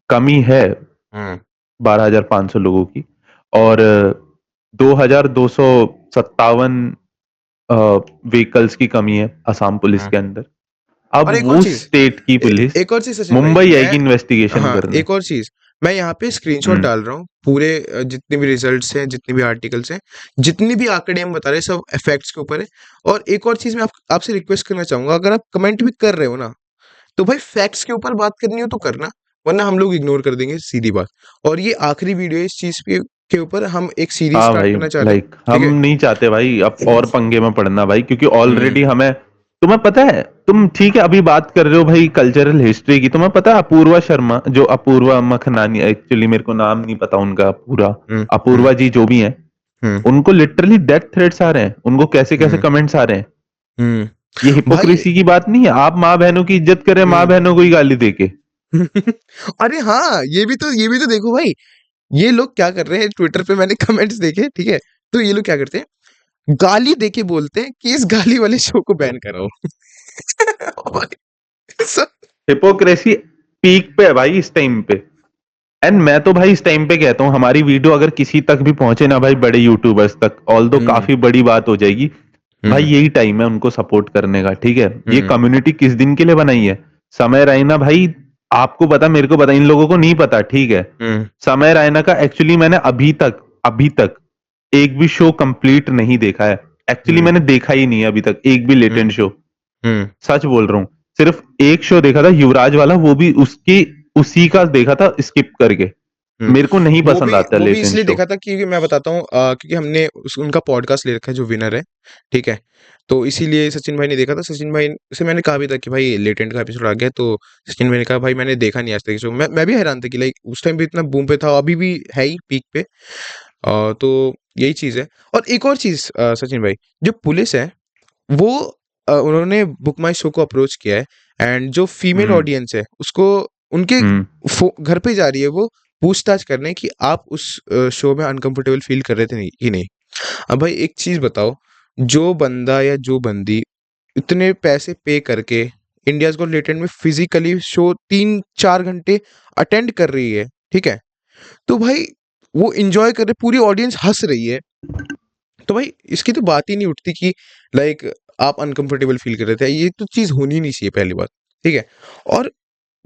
S1: कमी है 12,500 लोगों की, और 2,257 व्हीकल्स की कमी है असम पुलिस के अंदर। अब
S2: और एक
S1: वो
S2: और चीज,
S1: स्टेट की पुलिस
S2: एक और चीज सचिन भाई,
S1: मुंबई आएगी
S2: मैं
S1: इन्वेस्टिगेशन
S2: हाँ
S1: करने।
S2: एक और चीज, मैं यहाँ पे स्क्रीनशॉट डाल रहा हूँ पूरे जितने भी रिजल्ट्स हैं, जितने भी आर्टिकल्स हैं, जितने भी आंकड़े हम बता रहे हैं, सब इफेक्ट्स के ऊपर है। और एक और चीज मैं आपसे रिक्वेस्ट करना चाहूंगा, अगर आप कमेंट भी कर रहे हो ना, तो भाई फैक्ट्स के ऊपर बात करनी हो तो करना, वरना हम लोग इग्नोर कर देंगे, सीधी बात। और ये आखिरी वीडियो है इस चीज के ऊपर, हम एक सीरीज
S1: हाँ
S2: स्टार्ट
S1: भाई,
S2: करना चाहते हैं।
S1: लाइक हम नहीं चाहते भाई अब और पंगे में पड़ना भाई, क्योंकि ऑलरेडी हमें, तुम्हें पता है, तुम ठीक है अभी बात कर रहे हो भाई कल्चरल हिस्ट्री की, तुम्हें पता है अपूर्वा शर्मा, जो अपूर्वा मखनानी, एक्चुअली मेरे को नाम नहीं पता उनका पूरा, अपूर्वा जी जो भी हैं, उनको लिटरली डेथ थ्रेट्स आ रहे हैं, उनको कैसे कैसे कमेंट्स आ रहे हैं। ये
S2: भाई
S1: हिपोक्रेसी की बात नहीं है। आप माँ बहनों की इज्जत करें, माँ बहनों को ही गाली देके।
S2: अरे हाँ, ये भी तो देखो भाई, ये लोग क्या कर रहे हैं ट्विटर पे, मैंने कमेंट्स देखे, ठीक है? तो ये लोग क्या करते हैं, गाली देके बोलते हैं कि इस गाली वाले शो को बैन कराओ। सब
S1: हिपोक्रेसी पीक पे है भाई इस टाइम पे। एंड मैं तो भाई इस टाइम पे कहता हूँ, हमारी वीडियो अगर किसी तक भी पहुंचे ना भाई, बड़े यूट्यूबर्स तक, ऑल्दो काफी बड़ी बात हो जाएगी भाई। यही टाइम है उनको सपोर्ट करने का, ठीक है? ये कम्युनिटी किस दिन के लिए बनाई है? समय रैना भाई, आपको पता, मेरे को पता, इन लोगों को नहीं पता, ठीक है? समय रैना का एक्चुअली मैंने अभी तक एक भी शो कंप्लीट नहीं देखा है। एक्चुअली मैंने देखा ही नहीं है अभी तक एक भी लेटेंट शो, सच बोल रहा हूँ। सिर्फ एक शो देखा था युवराज वाला, वो भी उसी का देखा था स्किप करके। मेरे को नहीं पसंद आता
S2: वो भी
S1: लेटेंट
S2: इसलिए
S1: शो।
S2: देखा था क्योंकि मैं बताता हूँ, क्योंकि हमने उनका पॉडकास्ट ले रखा है जो विनर है, ठीक है? तो इसीलिए सचिन भाई ने देखा था। सचिन भाई से मैंने कहा भी था कि भाई लेटेंट का एपिसोड आ गया, तो सचिन भाई ने कहा भाई मैंने देखा नहीं आज तक शो। मैं भी हैरान था कि लाइक उस टाइम भी इतना बूम पे था, अभी भी है ही पीक पे। तो यही चीज़ है। और एक और चीज़ सचिन भाई, जो पुलिस है वो उन्होंने बुक माई शो को अप्रोच किया है, एंड जो फीमेल ऑडियंस है उसको उनके घर पे जा रही है वो पूछताछ करने कि आप उस शो में अनकंफर्टेबल फील कर रहे थे नहीं कि नहीं। अब भाई एक चीज़ बताओ, जो बंदा या जो बंदी इतने पैसे पे करके इंडियाज गॉट लेटेंट में फिजिकली शो 3-4 घंटे अटेंड कर रही है, ठीक है? तो भाई वो एंजॉय कर रहे, पूरी ऑडियंस हंस रही है, तो भाई इसकी तो बात ही नहीं उठती कि लाइक आप अनकंफर्टेबल फील कर रहे थे। ये तो चीज़ होनी नहीं चाहिए, पहली बात, ठीक है? और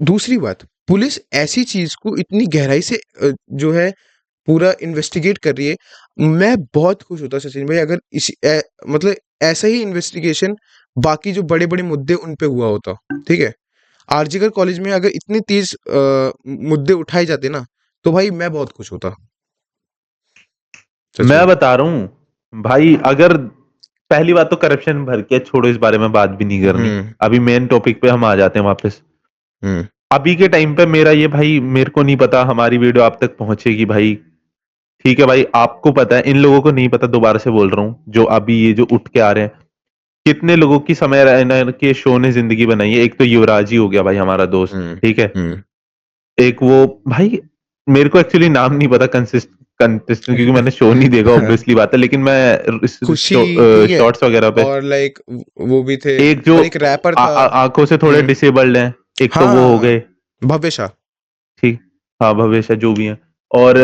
S2: दूसरी बात, पुलिस ऐसी चीज़ को इतनी गहराई से जो है पूरा इन्वेस्टिगेट कर रही है। मैं बहुत खुश होता सचिन भाई अगर मतलब ऐसा ही इन्वेस्टिगेशन बाकी जो बड़े-बड़े मुद्दे उन पे हुआ होता, ठीक है? आरजीकर कॉलेज में अगर इतनी तेज़ मुद्दे उठाए जाते ना, तो भाई मैं बहुत खुश होता। सच
S1: मैं
S2: में।
S1: बता रहा हूँ भाई, अगर पहली बात तो करप्शन भर के छोड़ो, इस बारे में बात भी नहीं करनी। अभी मेन टॉपिक पे हम आ जाते हैं वापस। अभी के टाइम पे मेरा ये भाई, मेरे को नहीं पता हमारी वीडियो आप तक पहुंचेगी भाई, ठीक है भाई? आपको पता है, इन लोगों को नहीं पता, दोबारा से बोल रहा हूँ, जो अभी ये जो उठ के आ रहे हैं, कितने लोगों की समय रैना के शो ने जिंदगी बनाई है। एक तो युवराज ही हो गया भाई हमारा दोस्त, ठीक है? एक वो भाई, मेरे को एक्चुअली नाम नहीं पता कंटेस्टेंट, क्योंकि मैंने शो नहीं देखा, ऑब्वियसली बात है, लेकिन मैं
S2: खुशी, ठीक है?
S1: शॉर्ट्स वगैरह पे,
S2: और लाइक वो भी थे,
S1: एक जो
S2: और एक रैपर था।
S1: आंखों से थोड़े डिसेबल्ड हैं, एक तो वो हो गए,
S2: भव्य शाह।
S1: ठीक, हाँ भवेश जो भी है। और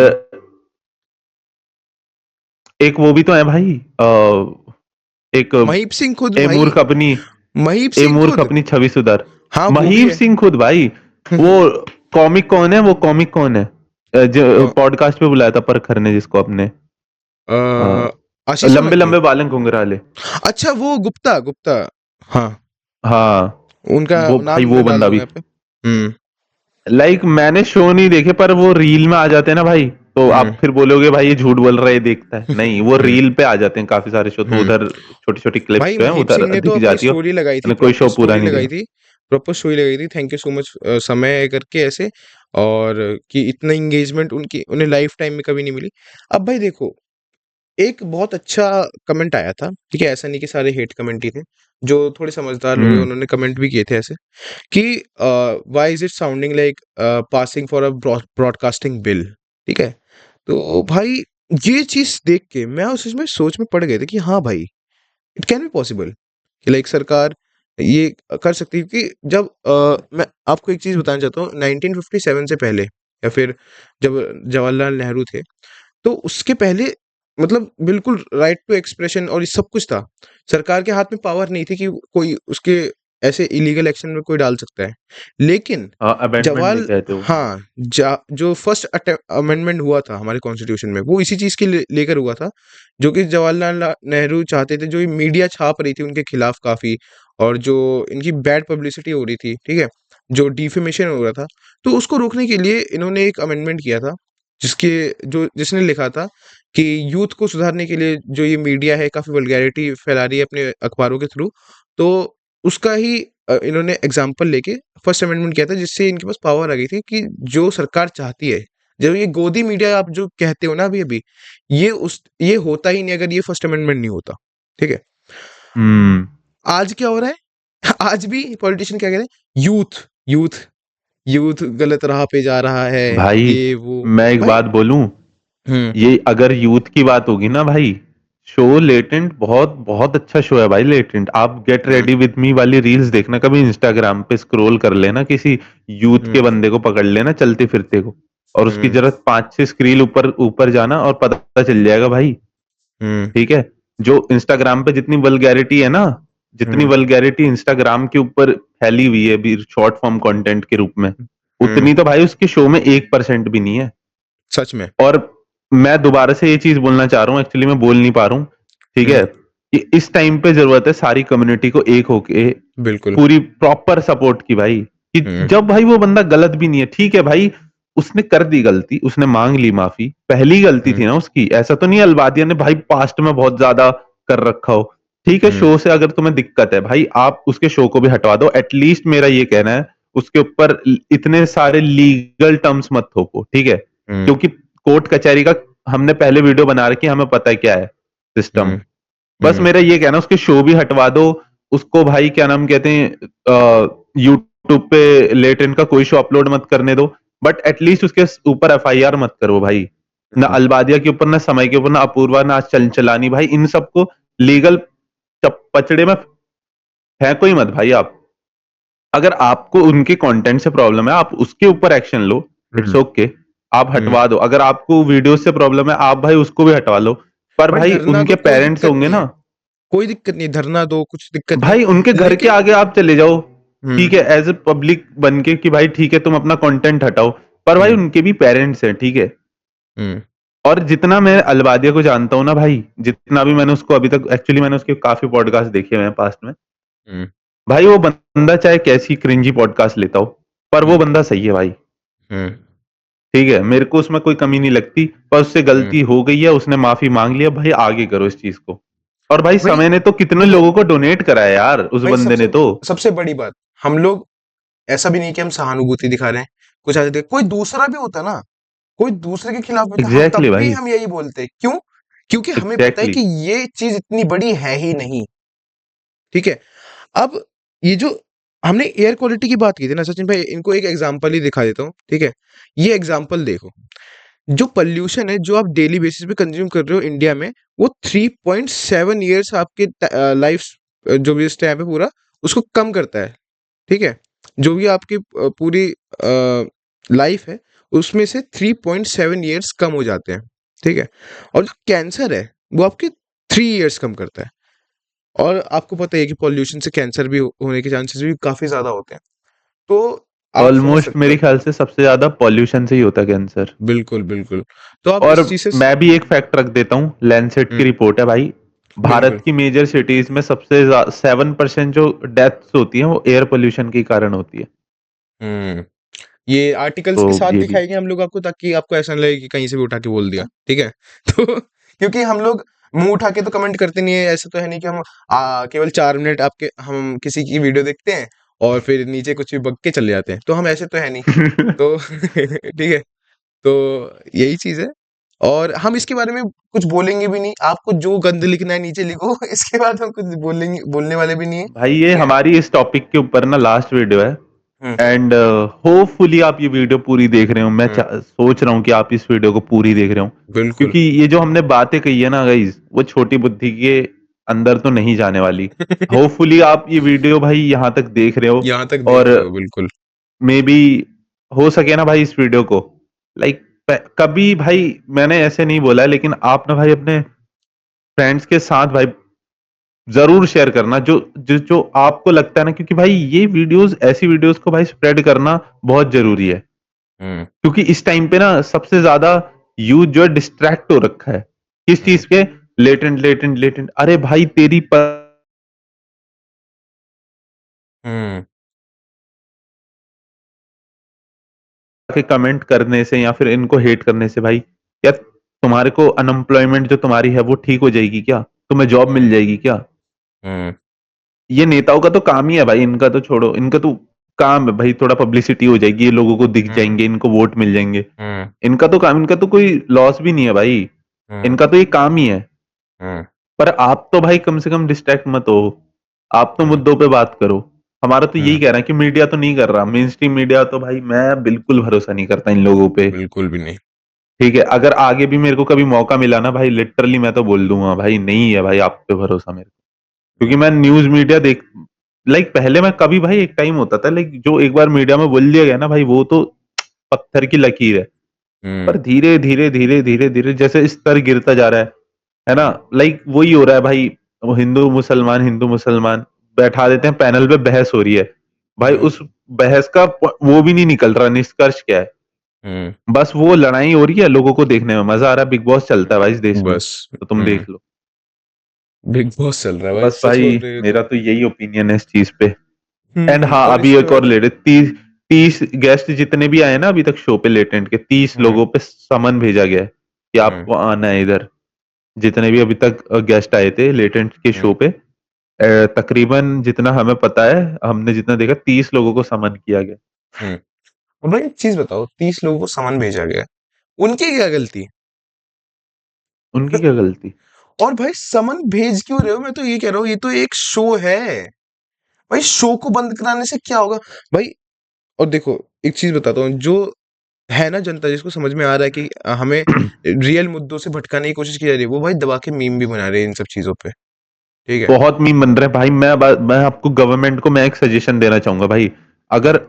S1: एक वो भी तो है भाई, एक
S2: महीप सिंह खुद
S1: ए
S2: भाई,
S1: मूर्ख अपनी
S2: महीप
S1: ए
S2: सिंह
S1: मूर्ख
S2: खुद।
S1: अपनी छवि सुधार।
S2: हाँ, वो भी
S1: महीप
S2: है।
S1: सिंह खुद भाई, वो कॉमिक कौन है? वो कॉमिक कौन है जो पॉडकास्ट पे बुलाया था परखर ने, जिसको अपने
S2: आशीष
S1: लंबे
S2: सोलंकी।
S1: लंबे बालन घुंघराले।
S2: अच्छा, वो गुप्ता। हाँ,
S1: हाँ,
S2: उनका
S1: वो
S2: नाम
S1: भाई, वो
S2: मैं डाल
S1: बंदा
S2: दूंगा
S1: भी,
S2: यहाँ पे।
S1: लाइक मैंने शो नहीं देखे, पर वो रील में आ जाते हैं ना भाई, तो आप फिर बोलोगे भाई ये झूठ बोल रहा है, ये देखता है नहीं, वो रील पे आ जाते हैं काफी सारे शो, तो उधर छोटी छोटी क्लिप्स
S2: भाई
S1: जो है
S2: महीप
S1: उधर
S2: सिंह ने तो
S1: दिख
S2: अपनी
S1: जाती हो,
S2: स्टोरी लगाई थी,
S1: मैंने कोई शो पूरा नहीं देखा।
S2: प्रॉपर स्टोरी लगाई थी, थैंक यू सो मच समय करके ऐसे, और कि इतना एंगेजमेंट उन्हें लाइफ टाइम में कभी नहीं मिली। अब भाई देखो, एक बहुत अच्छा कमेंट आया था, ठीक है? ऐसा नहीं कि सारे हेट कमेंट ही थे, जो थोड़े समझदार लोग हैं उन्होंने कमेंट भी किए थे ऐसे कि why is it sounding like passing for a broadcasting bill, ठीक है? तो भाई ये चीज़ देख के मैं उस इसमें सोच में पड़ गए थे कि हाँ भाई, इट कैन बी पॉसिबल कि लाइक सरकार ये कर सकती है। क्योंकि जब मैं आपको एक चीज़ बताना चाहता हूँ, 1957 से पहले या फिर जब जवाहरलाल नेहरू थे, तो उसके पहले मतलब बिल्कुल राइट टू एक्सप्रेशन और ये सब कुछ था। सरकार के हाथ में पावर नहीं थी कि कोई उसके ऐसे इलीगल एक्शन में कोई डाल सकता है। लेकिन
S1: अमेंडमेंट लेके आए थे वो।
S2: हाँ, जो फर्स्ट अमेंडमेंट हुआ था हमारे कॉन्स्टिट्यूशन में, वो इसी चीज़ के लेकर हुआ था, जो कि जवाहरलाल नेहरू चाहते थे, जो ये मीडिया छाप रही थी उनके खिलाफ काफ़ी, और जो इनकी बैड पब्लिसिटी हो रही थी, ठीक है? जो डिफेमेशन हो रहा था, तो उसको रोकने के लिए इन्होंने एक अमेंडमेंट किया था, जिसने लिखा था कि यूथ को सुधारने के लिए जो ये मीडिया है काफ़ी वल्गैरिटी फैला रही है अपने अखबारों के थ्रू, तो उसका ही इन्होंने एग्ज़ाम्पल लेके फर्स्ट अमेंडमेंट किया था, जिससे इनके पास पावर आ गई थी कि जो सरकार चाहती है, जो ये गोदी मीडिया आप जो कहते हो ना अभी-अभी, ये होता ही नहीं अगर ये फर्स्ट अमेंडमेंट नहीं होता, ठीक है? आज क्या हो रहा है? आज भी पॉलिटिशियन क्या कह रहे हैं? यूथ गलत राह पे जा रहा है,
S1: भाई
S2: ये वो।
S1: मैं एक
S2: भाई
S1: बात बोलूं, ये अगर यूथ की बात होगी ना भाई, शो लेटेंट बहुत बहुत अच्छा शो है भाई। लेटेंट आप गेट रेडी विद मी वाली रील्स देखना, कभी इंस्टाग्राम पे स्क्रॉल कर लेना, किसी यूथ के बंदे को पकड़ लेना चलते फिरते को, और उसकी जरा 5-6 स्क्रीन ऊपर ऊपर जाना और पता चल जाएगा भाई। ठीक है, जो इंस्टाग्राम पे जितनी वल्गैरिटी है ना, जितनी वल्गैरिटी इंस्टाग्राम के ऊपर फैली हुई है अभी शॉर्ट फॉर्म कंटेंट के रूप में, उतनी तो भाई उसके शो में 1% भी नहीं है।
S2: सच में।
S1: और मैं दोबारा से ये चीज बोलना चाह रहा हूँ, एक्चुअली मैं बोल नहीं पा रहा हूँ, ठीक है, कि इस टाइम पे जरूरत है सारी कम्युनिटी को एक होके
S2: बिल्कुल
S1: पूरी प्रॉपर सपोर्ट की भाई। कि जब भाई वो बंदा गलत भी नहीं है, ठीक है भाई, उसने कर दी गलती, उसने मांग ली माफी, पहली गलती थी ना उसकी, ऐसा तो नहीं अलवादिया ने भाई पास्ट में बहुत ज्यादा कर रखा हो। ठीक है, शो से अगर तुम्हें दिक्कत है भाई, आप उसके शो को भी हटवा दो, एटलीस्ट मेरा ये कहना है उसके ऊपर इतने सारे लीगल टर्म्स मत थोपो, ठीक है, क्योंकि कोर्ट कचहरी का हमने पहले वीडियो बना रखी है, हमें पता है क्या है सिस्टम। बस मेरा ये कहना, उसके शो भी हटवा दो, उसको भाई क्या नाम कहते हैं, यूट्यूब पे लेटेंट का कोई शो अपलोड मत करने दो, बट एटलीस्ट उसके ऊपर एफआईआर मत करो भाई, ना अलबादिया के ऊपर, ना समय के ऊपर, ना अपूर्वा, ना चंचलानी, भाई इन सबको लीगल पचड़े में फेंको ही मत भाई आप। अगर आपको उनके कंटेंट से प्रॉब्लम है, आप उसके ऊपर एक्शन लो, इट्स ओके, आप हटवा दो। अगर आपको वीडियो से प्रॉब्लम है, आप भाई उसको भी हटवा लो, पर भाई
S2: धरना
S1: उनके
S2: दो, कोई
S1: पेरेंट्स
S2: दिक्कत
S1: होंगे
S2: नहीं है,
S1: ना
S2: कोई दिक्कत नहीं, धरना दो, कुछ दिक्कत नहीं,
S1: भाई, उनके घर के
S2: लेकिन
S1: आगे आप चले जाओ, ठीक है, एज ए पब्लिक बन के कि भाई ठीक है तुम अपना कंटेंट हटाओ, पर भाई उनके भी पेरेंट्स हैं, ठीक है। और जितना मैं अलवादिया को जानता हूं ना भाई, जितना भी मैंने उसको अभी तक, एक्चुअली मैंने उसके काफी पॉडकास्ट देखे हुए हैं पास्ट में, भाई वो बंदा चाहे कैसी क्रिंजी पॉडकास्ट लेता हो, पर वो बंदा सही है भाई। ठीक है, मेरे को उसमें कोई कमी नहीं लगती, पर उससे गलती हो गई है, उसने माफी मांग लिया भाई, आगे करो इस चीज को। और भाई
S2: भाई
S1: समय ने तो कितने
S2: देखो,
S1: लोगों को डोनेट करा है यार, उस
S2: भाई
S1: बंदे ने
S2: सबसे
S1: तो।
S2: सबसे बड़ी बात, हम लोग ऐसा भी नहीं कि हम सहानुभूति दिखा रहे हैं, कुछ ऐसे कोई दूसरा भी होता ना, कोई दूसरे के खिलाफ होता, हम
S1: एग्जैक्टली
S2: तब भी
S1: भाई,
S2: हम यही बोलते। क्यों? क्योंकि हमें पता है
S1: एग्जैक्टली।
S2: कि ये चीज इतनी बड़ी है ही नहीं। ठीक है, अब ये जो हमने एयर क्वालिटी की बात की थी ना सचिन भाई, इनको एक एग्जांपल ही दिखा देता हूँ, ठीक है। ये एग्जांपल देखो, जो पॉल्यूशन है, जो आप डेली बेसिस पे कंज्यूम कर रहे हो इंडिया में, वो 3.7 ईयर्स आपके लाइफ जो भी स्टैप है पूरा, उसको कम करता है। ठीक है, जो भी आपकी पूरी लाइफ है, उसमें से 3.7 ईयर्स कम हो जाते हैं। ठीक है, और जो कैंसर है, वो आपके 3 ईयर्स कम करता है। और आपको पता है कि पॉल्यूशन से कैंसर भी होने के चांसेस भी काफी ज्यादा होते हैं। तो आप समझ
S1: ऑलमोस्ट
S2: सकते
S1: मेरे
S2: हो।
S1: ख्याल से सबसे ज्यादा पॉल्यूशन से ही होता है कैंसर।
S2: बिल्कुल बिल्कुल। तो आप
S1: और
S2: इस चीज से
S1: मैं भी एक फैक्ट रख देता हूँ, लैंसेट की रिपोर्ट है भाई, भारत
S2: बिल्कुल
S1: की मेजर सिटीज में सबसे 7% जो डेथ्स होती हैं वो एयर पोल्यूशन के कारण होती है।
S2: ये आर्टिकल्स
S1: तो
S2: के साथ
S1: ये भी
S2: दिखाएंगे हम लोग आपको, ताकि आपको ऐसा ना लगे कि कहीं से भी उठा के बोल दिया। ठीक है तो क्योंकि हम लोग मुंह उठा के तो कमेंट करते नहीं है, ऐसा तो है नहीं कि हम केवल 4 मिनट आपके हम किसी की वीडियो देखते हैं और फिर नीचे कुछ भी बक के चले जाते हैं, तो हम ऐसे तो है नहीं। तो ठीक है, तो यही चीज है। और हम इसके बारे में कुछ बोलेंगे भी नहीं, आपको जो गंद लिखना है नीचे लिखो इसके बाद हम कुछ बोलने वाले भी नहीं है।
S1: भाई ये
S2: ठीक है।
S1: हमारी इस टॉपिक के ऊपर ना लास्ट वीडियो है, एंड होपफुली आप ये वीडियो पूरी देख रहे हो। मैं सोच रहा हूँ कि आप इस वीडियो को पूरी देख रहे हो,
S2: बिल्कुल
S1: क्योंकि ये जो हमने बातें कही है ना गाइज, वो छोटी बुद्धि के अंदर तो नहीं जाने वाली। होपफुली आप ये वीडियो भाई यहाँ तक देख रहे हो,
S2: यहाँ तक
S1: और
S2: देख रहे हो, बिल्कुल।
S1: मे बी हो सके ना भाई इस वीडियो को लाइक, कभी भाई मैंने ऐसे नहीं बोला है, लेकिन आप ना भाई अपने फ्रेंड्स के साथ भाई जरूर शेयर करना, जो आपको लगता है ना, क्योंकि भाई ये वीडियोस, ऐसी वीडियोस को भाई स्प्रेड करना बहुत जरूरी है। क्योंकि इस टाइम पे ना सबसे ज्यादा यूथ जो है डिस्ट्रैक्ट हो रखा है किस चीज के, लेटेंट लेटेंट लेटेंट, अरे भाई तेरी के कमेंट करने से या फिर इनको हेट करने से भाई, क्या तुम्हारे को अनएम्प्लॉयमेंट जो तुम्हारी है वो ठीक हो जाएगी क्या? तुम्हें जॉब मिल जाएगी क्या? ये नेताओं का तो काम ही है भाई, इनका तो छोड़ो, इनका तो काम है भाई, थोड़ा पब्लिसिटी हो जाएगी, ये लोगों को दिख जाएंगे, इनको वोट मिल जाएंगे। इनका तो काम, इनका तो कोई लॉस भी नहीं है भाई, इनका तो ये काम ही है। पर आप तो भाई कम से कम डिस्ट्रैक्ट मत हो। आप तो मुद्दों पे बात करो। हमारा तो यही कहना है कि मीडिया तो नहीं कर रहा, मेन स्ट्रीम मीडिया तो भाई मैं बिल्कुल भरोसा नहीं करता इन लोगों पे।
S2: बिल्कुल भी नहीं।
S1: ठीक है, अगर आगे भी मेरे को कभी मौका मिला ना भाई, लिटरली मैं तो बोल दूंगा भाई नहीं है भाई आप पे भरोसा मेरे को, क्योंकि मैं न्यूज मीडिया देख लाइक पहले मैं कभी भाई एक टाइम होता था लाइक जो एक बार मीडिया में बोल दिया गया ना भाई वो तो पत्थर की लकीर है। पर धीरे धीरे धीरे धीरे धीरे जैसे स्तर गिरता जा रहा है ना, लाइक वही हो रहा है भाई। वो हिंदू मुसलमान बैठा देते हैं पैनल पे, बहस हो रही है भाई, उस बहस का वो भी नहीं निकल रहा निष्कर्ष क्या है। बस वो लड़ाई हो रही है, लोगों को देखने में मजा आ रहा है, बिग बॉस चलता है भाई इस देश में,
S2: बस
S1: तो तुम देख लो।
S2: बिग बॉस चल रहा है भाई,
S1: बस
S2: सच बोल
S1: भाई
S2: रहे हो
S1: मेरा तो यही ओपिनियन है इस चीज पे। एंड
S2: तो।
S1: हाँ,
S2: और
S1: अभी
S2: इसके
S1: एक और
S2: बाद
S1: लेटेस्ट 30 गेस्ट जितने भी आए ना अभी तक शो पे लेटेंट के, 30 लोगों पे समन भेजा गया है कि आपको आना है इधर। जितने भी अभी तक गेस्ट आए थे लेटेंट के शो पे, तकरीबन जितना हमें पता है, हमने जितना देखा 30 लोगों को समन किया गया।
S2: और भाई एक चीज बताओ, 30 लोगों को सामान भेजा गया, उनकी क्या गलती?
S1: उनकी क्या गलती?
S2: और भाई समन भेज क्यों रहे हो? मैं तो ये कह रहा हूँ, ये तो एक शो है भाई, शो को बंद कराने से क्या होगा भाई? और देखो एक चीज बताता हूँ, जो है ना जनता, जिसको समझ में आ रहा है कि हमें रियल मुद्दों से भटकाने की कोशिश की जा रही है, वो भाई दबा के मीम भी बना रहे हैं इन सब चीजों पे। ठीक है।
S1: बहुत मीम बन रहे हैं भाई। मैं आपको गवर्नमेंट को मैं एक सजेशन देना चाहूंगा भाई, अगर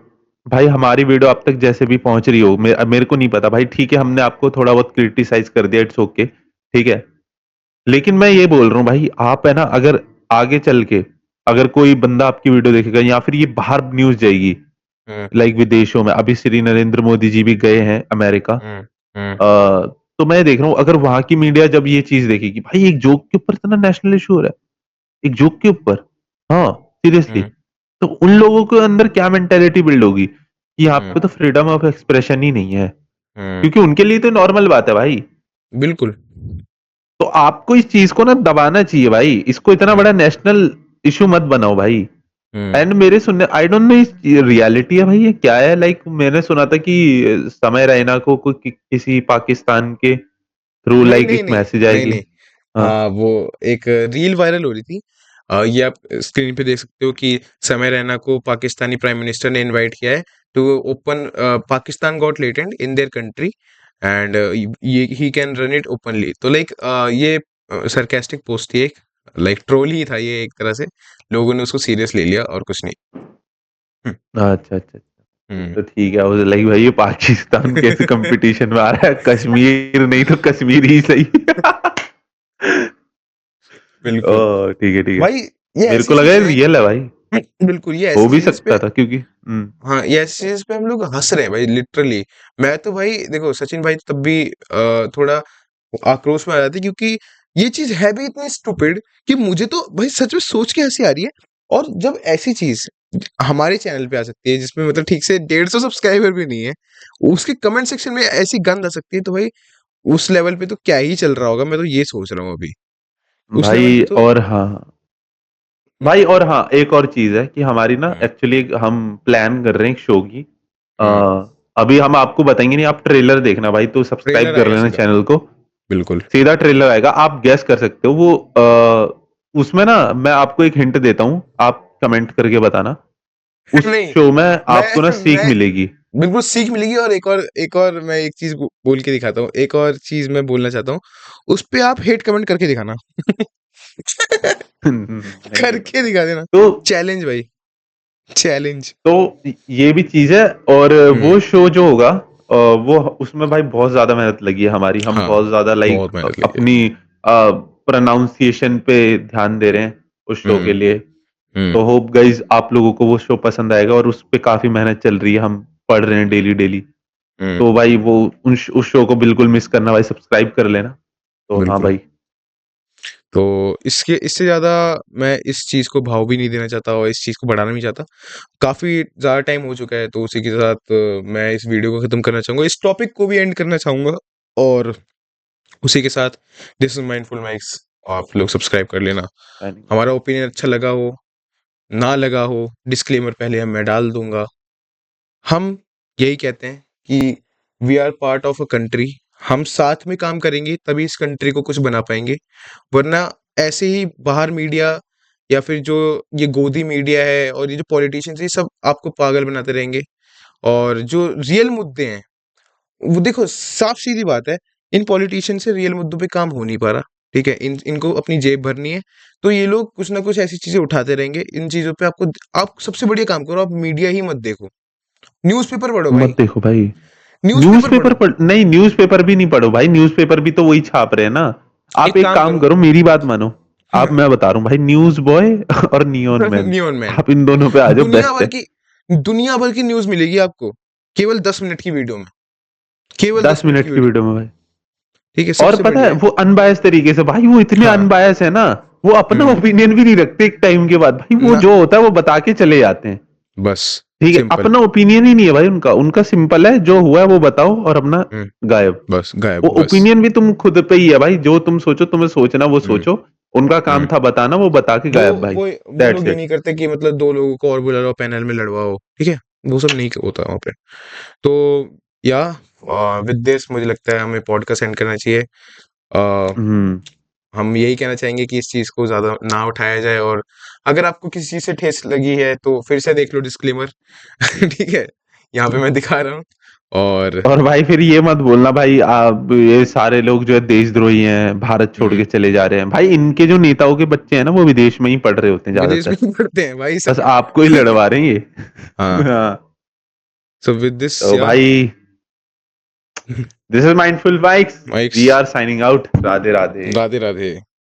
S1: भाई हमारी वीडियो आप तक जैसे भी पहुंच रही हो, मेरे को नहीं पता भाई, ठीक है हमने आपको थोड़ा बहुत क्रिटिसाइज कर दिया, इट्स ओके, ठीक है। लेकिन मैं ये बोल रहा हूँ भाई, आप है ना अगर आगे चल के अगर कोई बंदा आपकी वीडियो देखेगा या फिर ये बाहर न्यूज जाएगी लाइक विदेशों में, अभी श्री नरेंद्र मोदी जी भी गए हैं अमेरिका, तो मैं देख रहा हूँ अगर वहां की मीडिया जब ये चीज देखेगी भाई, एक जोक के ऊपर इतना नेशनल इशू हो रहा है, एक जोक के ऊपर, हाँ सीरियसली, तो उन लोगों के अंदर क्या मेंटेलिटी बिल्ड होगी कि यहाँ पे तो फ्रीडम ऑफ एक्सप्रेशन ही नहीं है, क्योंकि उनके लिए तो नॉर्मल बात है भाई।
S2: बिल्कुल।
S1: तो आपको इस चीज को ना दबाना चाहिए भाई, इसको इतना बड़ा नेशनल इशू मत बनाओ भाई। एंड मेरे सुनने, आई डोंट नो इस रियलिटी है भाई ये क्या है, लाइक मैंने सुना था कि समय रैना को किसी पाकिस्तान के थ्रू
S2: नहीं
S1: लाइक
S2: नहीं
S1: एक
S2: नहीं
S1: मैसेज
S2: नहीं
S1: आएगी।
S2: नहीं।
S1: हाँ
S2: हाँ, वो एक रील वायरल हो रही थी। ये आप स्क्रीन पे देख सकते हो कि समय रैना को पाकिस्तानी प्राइम मिनिस्टर ने इनवाइट किया है to open Pakistan got latent in their country and yeah he can run it openly. तो लाइक ये सरकास्टिक पोस्ट थी, एक लाइक ट्रोल ही था ये एक तरह से, लोगों ने उसको सीरियस ले लिया और कुछ नहीं।
S1: अच्छा अच्छा, तो ठीक है। वो लाइक भाई ये पाकिस्तान कैसे कंपटीशन में आ रहा है, कश्मीर नहीं तो कश्मीर ही सही।
S2: बिल्कुल
S1: ओ ठीक है ठीक है,
S2: भाई, ये
S1: मेरे
S2: ऐसी
S1: को लगा ये
S2: चीजें हैं
S1: रियल है भाई,
S2: बिल्कुल ये
S1: हो
S2: ऐसी
S1: भी
S2: चीजें
S1: सकता था क्योंकि
S2: हाँ, ये ऐसी चीज़ पे हम लोग हँस रहे हैं भाई लिटरली। मैं तो भाई देखो सचिन भाई तब भी थोड़ा आक्रोश में आ जाते, क्योंकि ये चीज़ है भी इतनी स्टूपिड कि मुझे तो भाई सच में सोच के हँसी आ रही है। और जब ऐसी चीज़ हमारे चैनल पे आ सकती है, जिसमें मतलब ठीक से 150 सब्सक्राइबर भी नहीं है, उसके कमेंट सेक्शन में ऐसी गंद आ सकती है, तो भाई उस लेवल पे तो क्या ही चल रहा होगा, मैं तो ये सोच रहा हूँ अभी। उस लेवल
S1: भाई
S2: पे तो
S1: और हाँ भाई, और हाँ एक और चीज है कि हमारी ना
S2: हुँ,
S1: एक्चुअली हम प्लान कर रहे हैं एक शो की।
S2: हुँ,
S1: अभी हम आपको बताएंगे नहीं, आप ट्रेलर देखना भाई, तो सब्सक्राइब
S2: ट्रेलर
S1: कर
S2: आएगा
S1: लेना
S2: सीधा।
S1: चैनल को।
S2: बिल्कुल।
S1: सीधा ट्रेलर आएगा, आप गैस कर सकते हो वो उसमें ना मैं आपको एक हिंट देता हूँ, आप कमेंट करके बताना। उस
S2: नहीं,
S1: शो में आपको ना
S2: मैं
S1: सीख
S2: मैं
S1: मिलेगी।
S2: बिल्कुल सीख मिलेगी, और एक और मैं एक चीज़ बोल के दिखाता हूँ, एक और चीज़ मैं बोलना चाहता हूँ, उस पे आप हेट कमेंट करके दिखाना।
S1: नहीं नहीं,
S2: करके दिखा देना।
S1: तो
S2: चैलेंज भाई, चैलेंज।
S1: तो ये भी चीज है। और
S2: हुँ,
S1: वो शो जो होगा वो उसमें भाई बहुत ज्यादा मेहनत लगी है हमारी, हम
S2: हाँ,
S1: बहुत ज्यादा लाइक
S2: बहुत मेहनत लगी है।
S1: अपनी प्रोनाउंसिएशन पे ध्यान दे रहे हैं उस शो के
S2: हुँ,
S1: लिए।
S2: हुँ,
S1: तो होप गाइज आप लोगों को वो शो पसंद आएगा, और उस पे काफी मेहनत चल रही है, हम पढ़ रहे हैं डेली डेली।
S2: हुँ,
S1: तो भाई वो उस शो को बिल्कुल मिस करना भाई, सब्सक्राइब कर लेना। तो हाँ
S2: बिल्कुल।
S1: भाई।
S2: तो इसके इससे ज़्यादा मैं इस चीज़ को भाव भी नहीं देना चाहता और इस चीज़ को बढ़ाना नहीं चाहता। काफ़ी ज़्यादा टाइम हो चुका है, तो उसी के साथ मैं इस वीडियो को ख़त्म करना चाहूँगा, इस टॉपिक को भी एंड करना चाहूँगा, और उसी के साथ दिस इज़ माइंडफुल माइक्स, आप लोग सब्सक्राइब कर लेना। हमारा ओपिनियन अच्छा लगा हो, ना लगा हो, डिस्क्लेमर पहले मैं डाल दूँगा। हम यही कहते हैं कि we are part of a country, हम साथ में काम करेंगे तभी इस कंट्री को कुछ बना पाएँगे, वरना ऐसे ही बाहर मीडिया या फिर जो ये गोदी मीडिया है और ये जो पॉलिटिशियंस, ये सब आपको पागल बनाते रहेंगे। और जो रियल मुद्दे हैं, वो देखो साफ-सीधी बात है, इन पॉलिटिशियन से रियल मुद्दों पे काम हो नहीं पा रहा, ठीक है? इनको अपनी जेब भरनी है, तो ये लोग कुछ ना कुछ ऐसी चीज़ें उठाते रहेंगे। इन चीज़ों पे आप सबसे बढ़िया काम करो, आप मीडिया ही मत देखो। न्यूज़पेपर पढ़ो भाई,
S1: मत देखो भाई।
S2: न्यूज़पेपर
S1: न्यूज़पेपर
S2: पढ़ो।
S1: नहीं, न्यूज़पेपर भी नहीं पढ़ो भाई, न्यूज़पेपर भी तो वही छाप रहे हैं ना। आप
S2: एक
S1: एक
S2: काम
S1: काम
S2: करो
S1: करो, मेरी बात मानो। आप मैं बता रहा हूँ भाई, न्यूज़ बॉय और नियॉन मैन,
S2: नियॉन मैन।
S1: आप इन दोनों पे आ जाओ, बेस्ट है।
S2: दुनिया भर की न्यूज़ मिलेगी आपको, केवल 10 मिनट की वीडियो में। केवल 10
S1: 10
S2: मिनट की
S1: मिनट की
S2: वीडियो,
S1: वीडियो में भाई।
S2: ठीक है?
S1: और
S2: सबसे
S1: पता है
S2: बढ़िया है।
S1: वो अनबायस तरीके से भाई, वो इतने
S2: हाँ,
S1: अनबायस है ना, वो अपना
S2: हुँ,
S1: ओपिनियन भी नहीं रखते एक टाइम के बाद भाई, वो
S2: ना
S1: जो होता है वो बता के चले जाते हैं।
S2: बस
S1: ठीक है,
S2: सिंपल।
S1: अपना ओपिनियन ही नहीं है भाई उनका, उनका सिंपल है, जो हुआ है वो बताओ और अपना
S2: हुँ,
S1: गायब।
S2: बस गायब
S1: वो
S2: बस।
S1: ओपिनियन भी तुम खुद पे ही है भाई, जो तुम सोचो, तुम्हें सोचना वो
S2: हुँ,
S1: सोचो, उनका काम
S2: हुँ।
S1: था बताना, वो बता के
S2: वो
S1: गायब भाई।
S2: वो वो
S1: दैट्स
S2: लोग ये
S1: इट।
S2: नहीं करते कि मतलब 2 लोगों को और बुला लो, पैनल में लड़वाओ, ठीक है? वो सब नहीं होता वहाँ पे। तो या विद दिस मुझे लगता है हमें पॉडकास्ट एंड करना चाहिए।
S1: हम्म।
S2: हम यही कहना चाहेंगे कि इस चीज़ को ज़्यादा ना उठाया जाए, और अगर आपको किसी चीज़ से ठेस लगी है तो फिर से देख लो डिस्क्लेमर ठीक है? यहाँ पे मैं दिखा रहा हूँ। और
S1: और भाई फिर ये मत बोलना भाई, आप ये सारे लोग जो है देशद्रोही हैं, भारत छोड़
S2: हुँ,
S1: के चले जा रहे हैं भाई, इनके जो नेताओं के बच्चे हैं ना, वो विदेश में ही पढ़ रहे होते हैं
S2: विदेश
S1: ज्यादातर,
S2: में ही पढ़ते हैं भाई
S1: बस
S2: सब।
S1: आपको ही लड़वा रहे हैं ये।
S2: हाँ,
S1: हाँ।
S2: सो विद दिस
S1: तो
S2: या
S1: भाई, this is mindful bikes, we
S2: mics,
S1: are signing out. Radhe Radhe.
S2: Radhe Radhe.